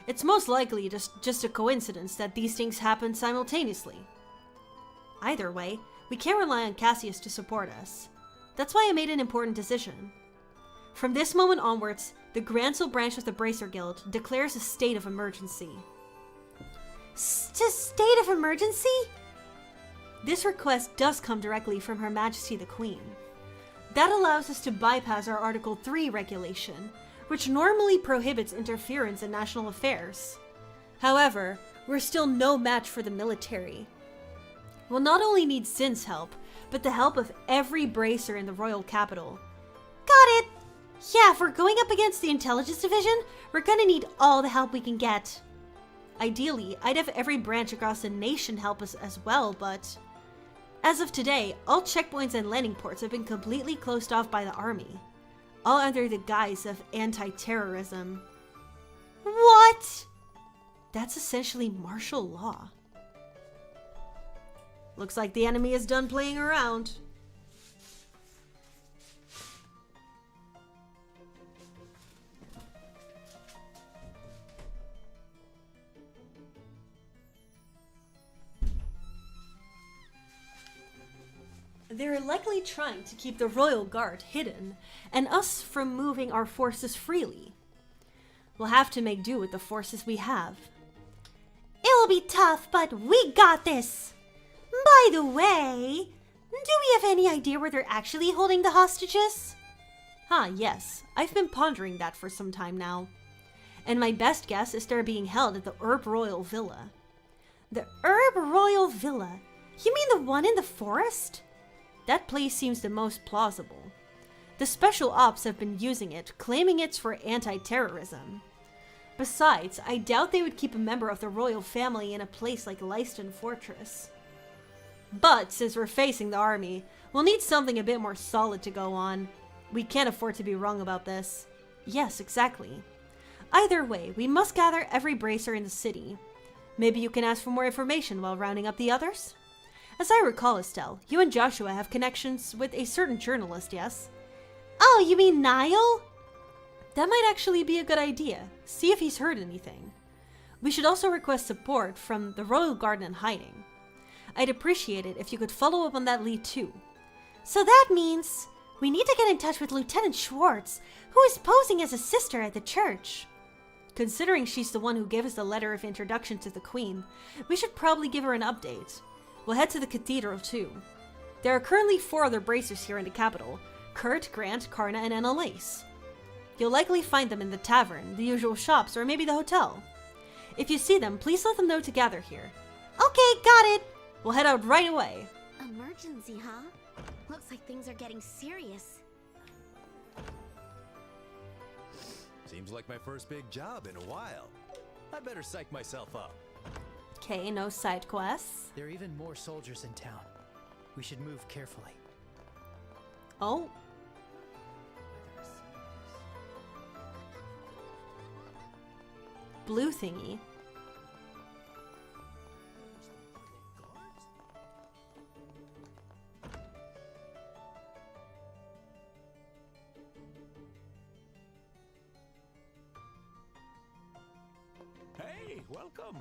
It's most likely just a coincidence that these things happen simultaneously. Either way, we can't rely on Cassius to support us. That's why I made an important decision. From this moment onwards, the Grancel branch of the Bracer Guild declares a state of emergency. State of emergency? This request does come directly from Her Majesty the Queen. That allows us to bypass our Article 3 regulation, which normally prohibits interference in national affairs. However, we're still no match for the military. We'll not only need Sin's help, but the help of every bracer in the royal capital. Got it! Yeah, if we're going up against the intelligence division, we're gonna need all the help we can get. Ideally, I'd have every branch across the nation help us as well, but as of today, all checkpoints and landing ports have been completely closed off by the army, all under the guise of anti-terrorism. What? That's essentially martial law. Looks like the enemy is done playing around. They're likely trying to keep the Royal Guard hidden, and us from moving our forces freely. We'll have to make do with the forces we have. It'll be tough, but we got this! By the way, do we have any idea where they're actually holding the hostages? Yes. I've been pondering that for some time now. And my best guess is they're being held at the Herb Royal Villa. The Herb Royal Villa? You mean the one in the forest? That place seems the most plausible. The Special Ops have been using it, claiming it's for anti-terrorism. Besides, I doubt they would keep a member of the royal family in a place like Leiston Fortress. But since we're facing the army, we'll need something a bit more solid to go on. We can't afford to be wrong about this. Yes, exactly. Either way, we must gather every bracer in the city. Maybe you can ask for more information while rounding up the others? As I recall, Estelle, you and Joshua have connections with a certain journalist, yes? Oh, you mean Niall? That might actually be a good idea. See if he's heard anything. We should also request support from the Royal Guard in hiding. I'd appreciate it if you could follow up on that lead too. So that means we need to get in touch with Lieutenant Schwartz, who is posing as a sister at the church. Considering she's the one who gave us the letter of introduction to the Queen, we should probably give her an update. We'll head to the cathedral too. There are currently 4 other bracers here in the capital: Kurt, Grant, Karna, and Annalise. You'll likely find them in the tavern, the usual shops, or maybe the hotel. If you see them, please let them know to gather here. Okay, got it! We'll head out right away. Emergency, huh? Looks like things are getting serious. Seems like my first big job in a while. I better psych myself up. Okay, no side quests. There are even more soldiers in town. We should move carefully. Oh. Blue thingy. welcome.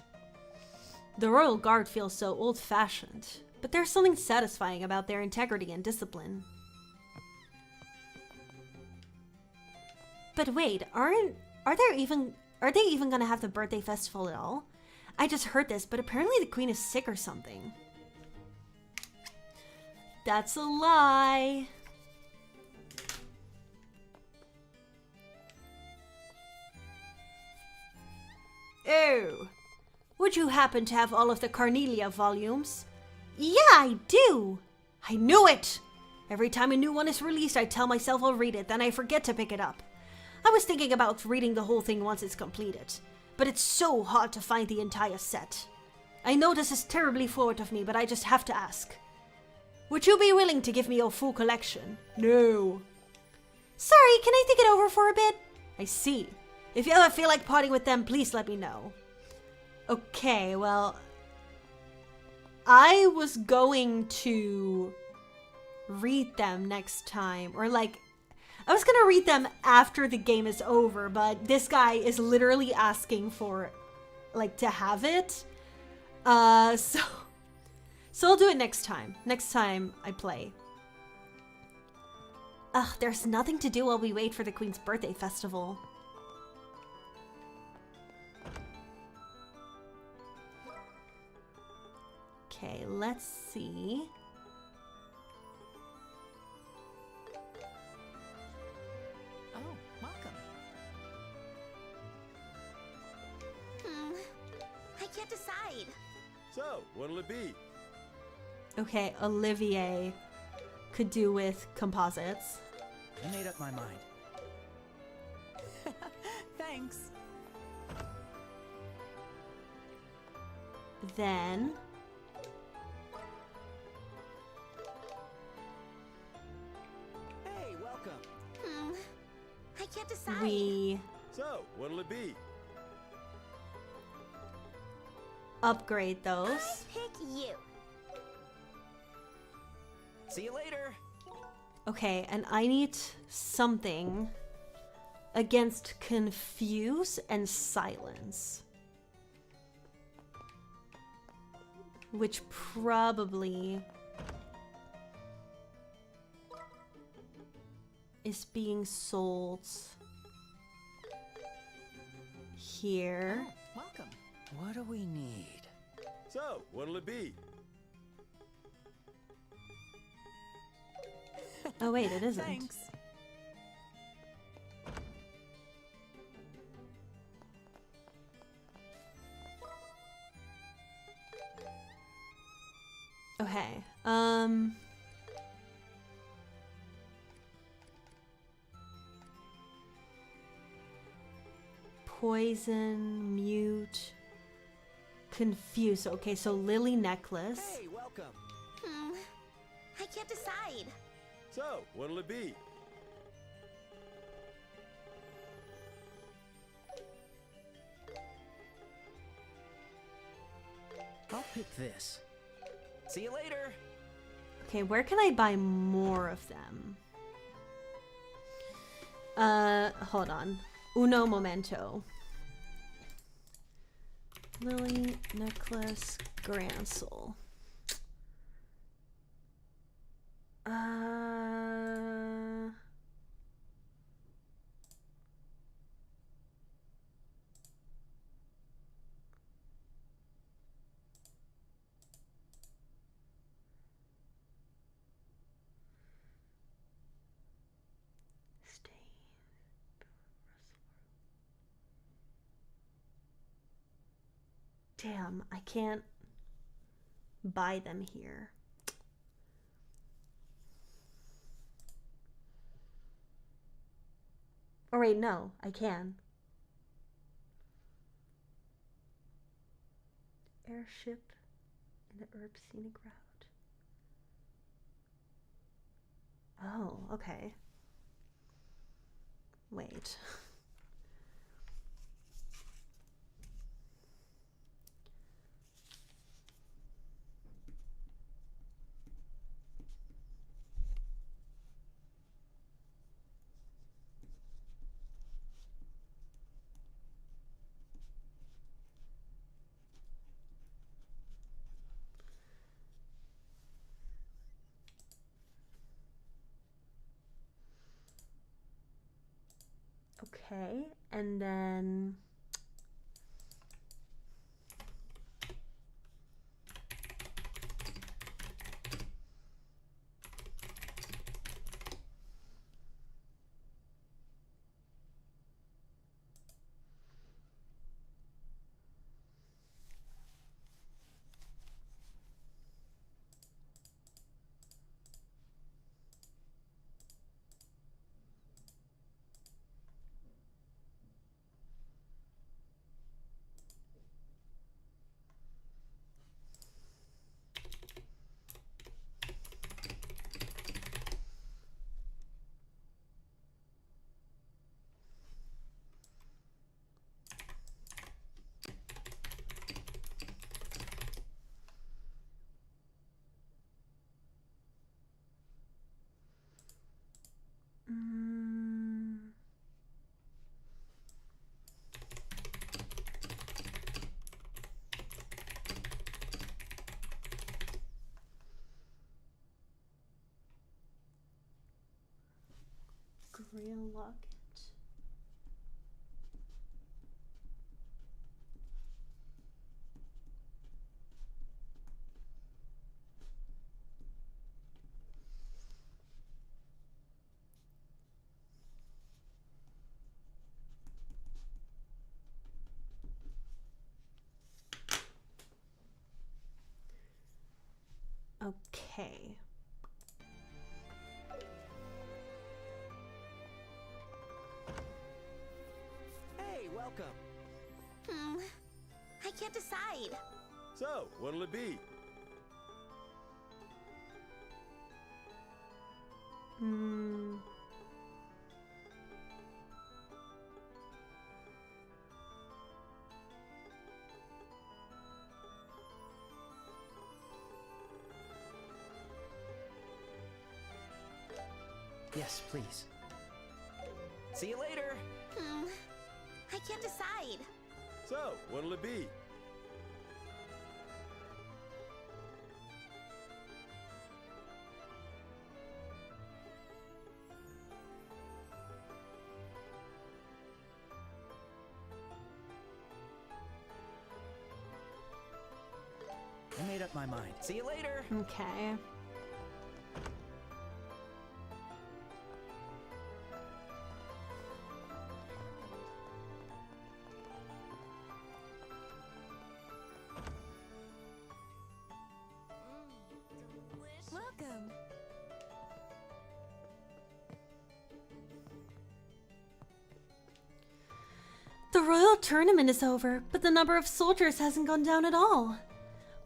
The Royal Guard feels so old-fashioned, but there's something satisfying about their integrity and discipline. But wait, are they even gonna have the birthday festival at all? I just heard this, but apparently the queen is sick or something. That's a lie. Oh, would you happen to have all of the Carnelia volumes? Yeah, I do. I knew it! Every time a new one is released, I tell myself I'll read it, then I forget to pick it up. I was thinking about reading the whole thing once it's completed, but it's so hard to find the entire set. I know this is terribly forward of me, but I just have to ask. Would you be willing to give me your full collection? No. Sorry, can I think it over for a bit? I see. If you ever feel like partying with them, please let me know. Okay, well, I was going to read them next time, or like, I was gonna read them after the game is over, but this guy is literally asking for, like, to have it. So I'll do it next time. Next time I play. Ugh, there's nothing to do while we wait for the Queen's birthday festival. Okay, let's see. Oh, welcome. I can't decide. So, what'll it be? Okay, Olivier could do with composites. I made up my mind. Thanks. Then Hey, welcome. I can't decide. we So, what'll it be? upgrade those. I pick you. See you later. Okay, and I need something against confuse and silence. Which probably is being sold here. Welcome. What do we need? So, what'll it be? Oh wait, it isn't. Thanks. Okay. Poison, mute, confuse. Okay, so Lily necklace. Hey, welcome. I can't decide. So, what'll it be? I'll pick this. See you later. Okay, where can I buy more of them? Hold on. Uno momento. Lily, necklace, Grancel. Damn, I can't buy them here. Oh wait, no, I can. Airship in the herb scenic route. Oh, okay. Wait. Okay, and then... Grail locket. Okay. Hey, welcome. I can't decide. So, what'll it be? Yes, please. See you later. I can't decide. So, what'll it be? I made up my mind. See you later. Okay. Welcome. The royal tournament is over, but the number of soldiers hasn't gone down at all.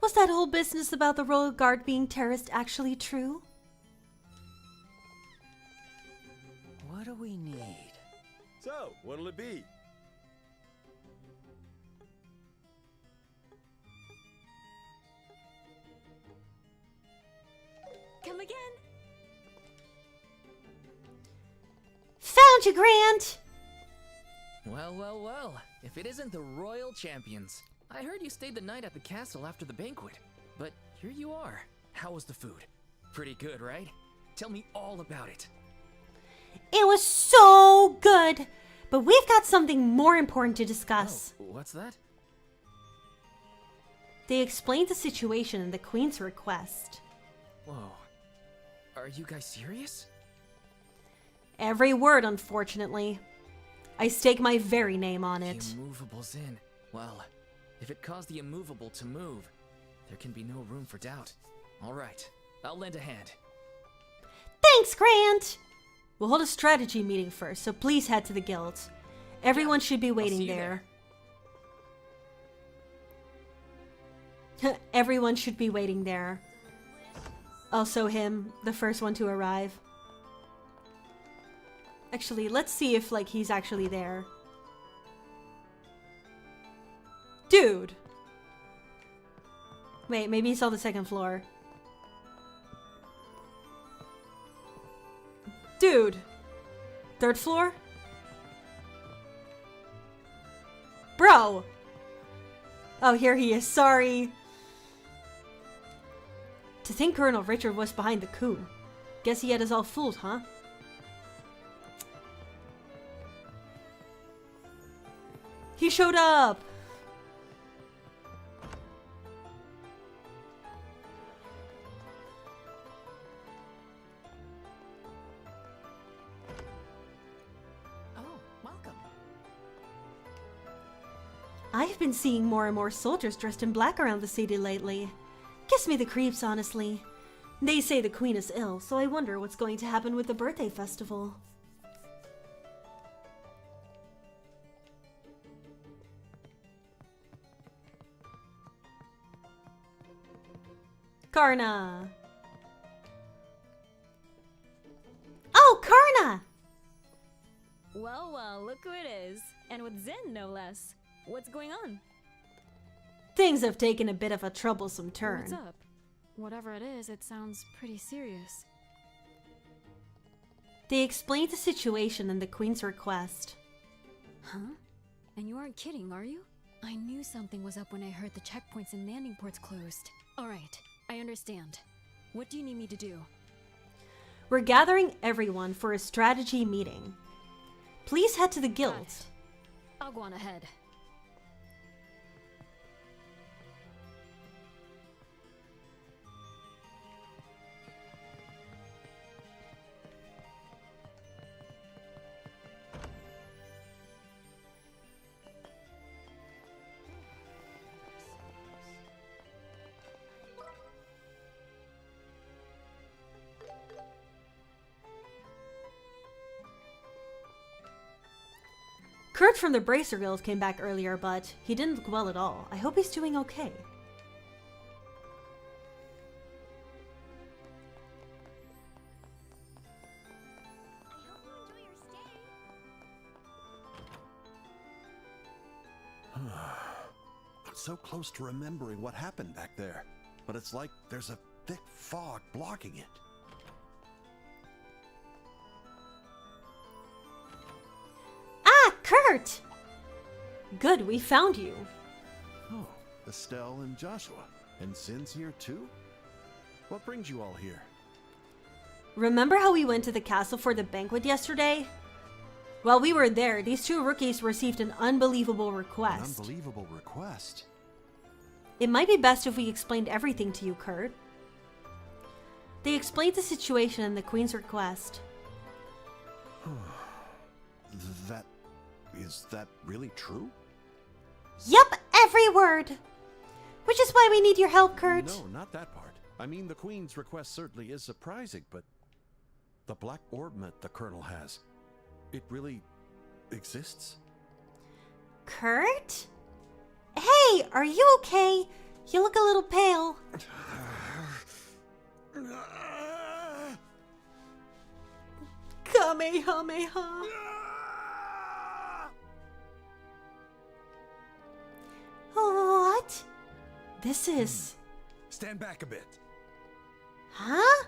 Was that whole business about the royal guard being terrorist actually true? What do we need? So, what'll it be? Come again. Found you, Grant! Well, well, well. If it isn't the royal champions. I heard you stayed the night at the castle after the banquet. But here you are. How was the food? Pretty good, right? Tell me all about it. It was so good! But we've got something more important to discuss. Oh, what's that? They explained the situation and the Queen's request. Whoa. Are you guys serious? Every word, unfortunately. I stake my very name on it. The immovable's in. Well, if it caused the immovable to move, there can be no room for doubt. All right, I'll lend a hand. Thanks, Grant! We'll hold a strategy meeting first, so please head to the guild. Everyone should be waiting there. Everyone should be waiting there. Also him, the first one to arrive. Actually, let's see if, like, he's actually there. Dude! Wait, maybe he's on the second floor. Dude! Third floor? Bro! Oh, here he is. Sorry. To think Colonel Richard was behind the coup. Guess he had us all fooled, huh? showed up! I've been seeing more and more soldiers dressed in black around the city lately. Gives me the creeps, honestly. They say the queen is ill, so I wonder what's going to happen with the birthday festival. Karna! Oh, Karna! Well, well, look who it is. And with Zen, no less. What's going on? Things have taken a bit of a troublesome turn. What's up? Whatever it is, it sounds pretty serious. They explained the situation and the queen's request. Huh? And you aren't kidding, are you? I knew something was up when I heard the checkpoints and landing ports closed. Alright, I understand. What do you need me to do? We're gathering everyone for a strategy meeting. Please head to the guild. I'll go on ahead. Kurt from the Bracer Guild came back earlier, but he didn't look well at all. I hope he's doing okay. I'm so close to remembering what happened back there, but it's like there's a thick fog blocking it. Kurt! Good, we found you. Oh, Estelle and Joshua. And Zin's here too? What brings you all here? Remember how we went to the castle for the banquet yesterday? While we were there, these two rookies received an unbelievable request. An unbelievable request? It might be best if we explained everything to you, Kurt. They explained the situation and the queen's request. Is that really true? Yup, every word! Which is why we need your help, Kurt. No, not that part. I mean, the Queen's request certainly is surprising, but the black orbment the Colonel has, it really exists? Kurt? Hey, are you okay? You look a little pale. Kamehameha. What? This is... Stand back a bit. Huh?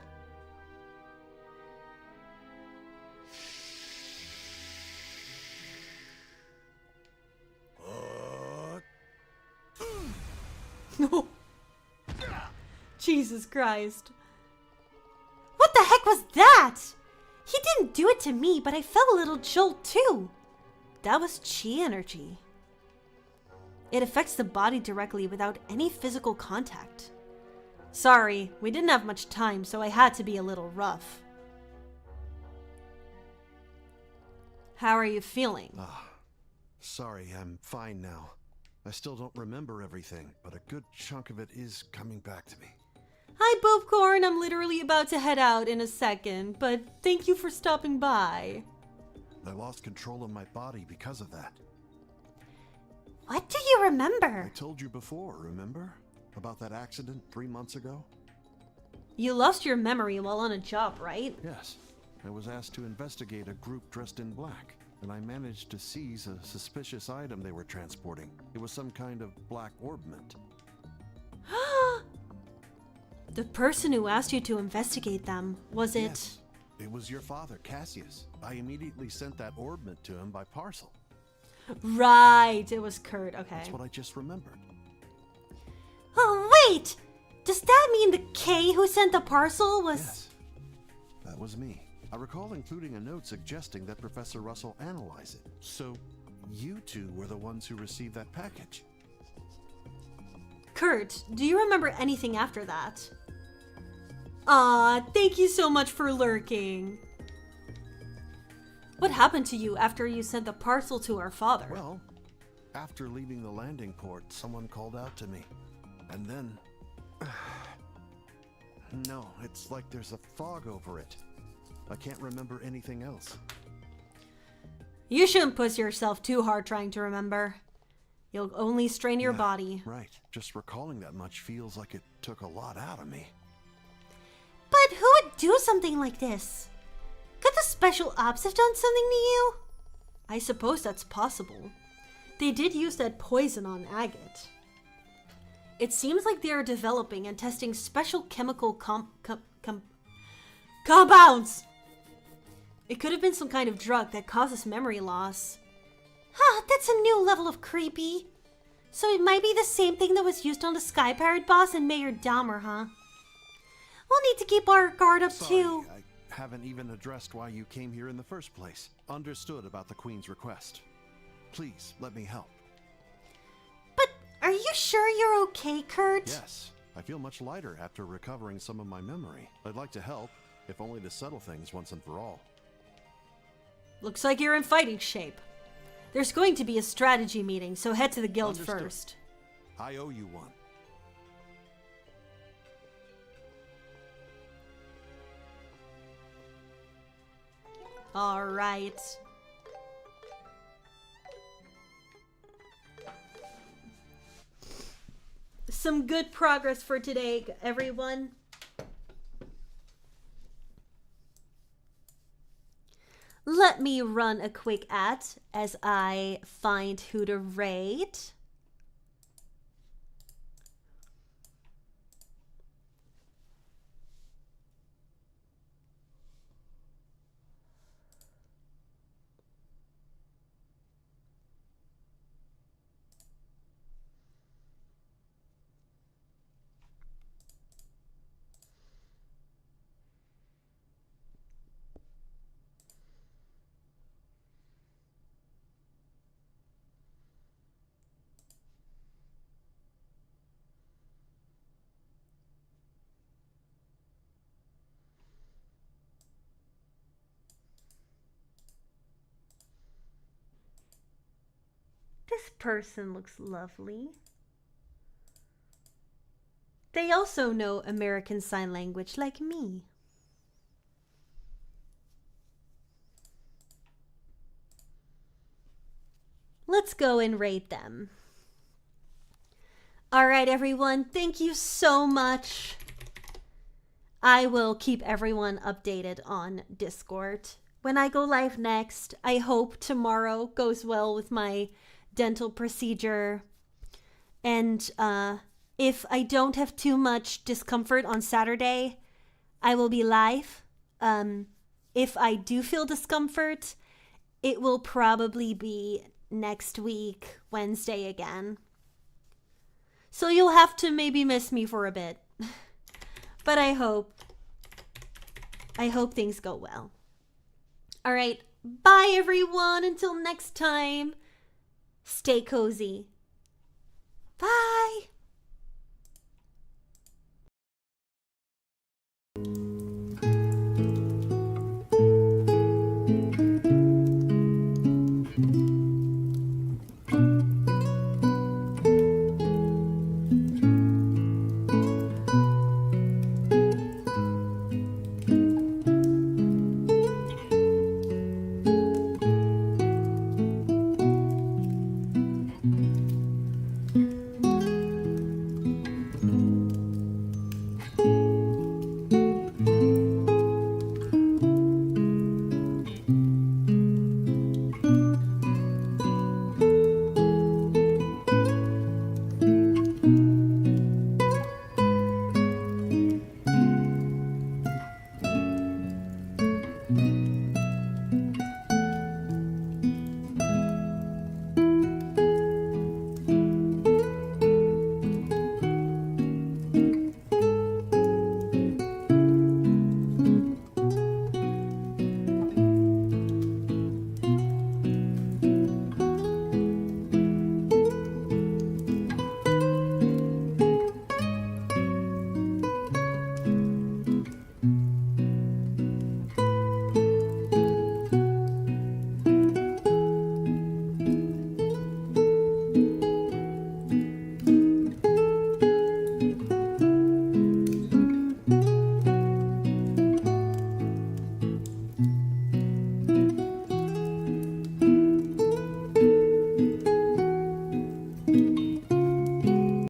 Jesus Christ. What the heck was that? He didn't do it to me, but I felt a little jolt too. That was chi energy. It affects the body directly without any physical contact. Sorry, we didn't have much time, so I had to be a little rough. How are you feeling? Sorry, I'm fine now. I still don't remember everything, but a good chunk of it is coming back to me. Hi, Popcorn. I'm literally about to head out in a second, but thank you for stopping by. I lost control of my body because of that. What do you remember? I told you before, remember? About that accident 3 months ago? You lost your memory while on a job, right? Yes. I was asked to investigate a group dressed in black, and I managed to seize a suspicious item they were transporting. It was some kind of black orbment. The person who asked you to investigate them, was it... Yes. It was your father, Cassius. I immediately sent that orbment to him by parcel. Right, it was Kurt, okay. That's what I just remembered. Oh, wait! Does that mean the K who sent the parcel was... Yes, that was me. I recall including a note suggesting that Professor Russell analyze it. So, you two were the ones who received that package. Kurt, do you remember anything after that? Aw, thank you so much for lurking. What happened to you after you sent the parcel to our father? Well, after leaving the landing port, someone called out to me. And then... no, it's like there's a fog over it. I can't remember anything else. You shouldn't push yourself too hard trying to remember. You'll only strain your body. Right. Just recalling that much feels like it took a lot out of me. But who would do something like this? Could the special ops have done something to you? I suppose that's possible. They did use that poison on Agate. It seems like they are developing and testing special chemical compounds. It could have been some kind of drug that causes memory loss. Huh, that's a new level of creepy. So it might be the same thing that was used on the Sky Pirate boss and Mayor Dahmer, huh? We'll need to keep our guard up too. I haven't even addressed why you came here in the first place. Understood about the Queen's request. Please, let me help. But are you sure you're okay, Kurt? Yes, I feel much lighter after recovering some of my memory. I'd like to help, if only to settle things once and for all. Looks like you're in fighting shape. There's going to be a strategy meeting, so head to the guild first. I owe you one. All right. Some good progress for today, everyone. Let me run a quick ad as I find who to raid. This person looks lovely. They also know American Sign Language like me. Let's go and rate them. All right, everyone. Thank you so much. I will keep everyone updated on Discord. When I go live next, I hope tomorrow goes well with my dental procedure. And if I don't have too much discomfort on Saturday, I will be live. If I do feel discomfort, it will probably be next week, Wednesday again. So you'll have to maybe miss me for a bit. But I hope things go well. All right. Bye, everyone. Until next time. Stay cozy. Bye.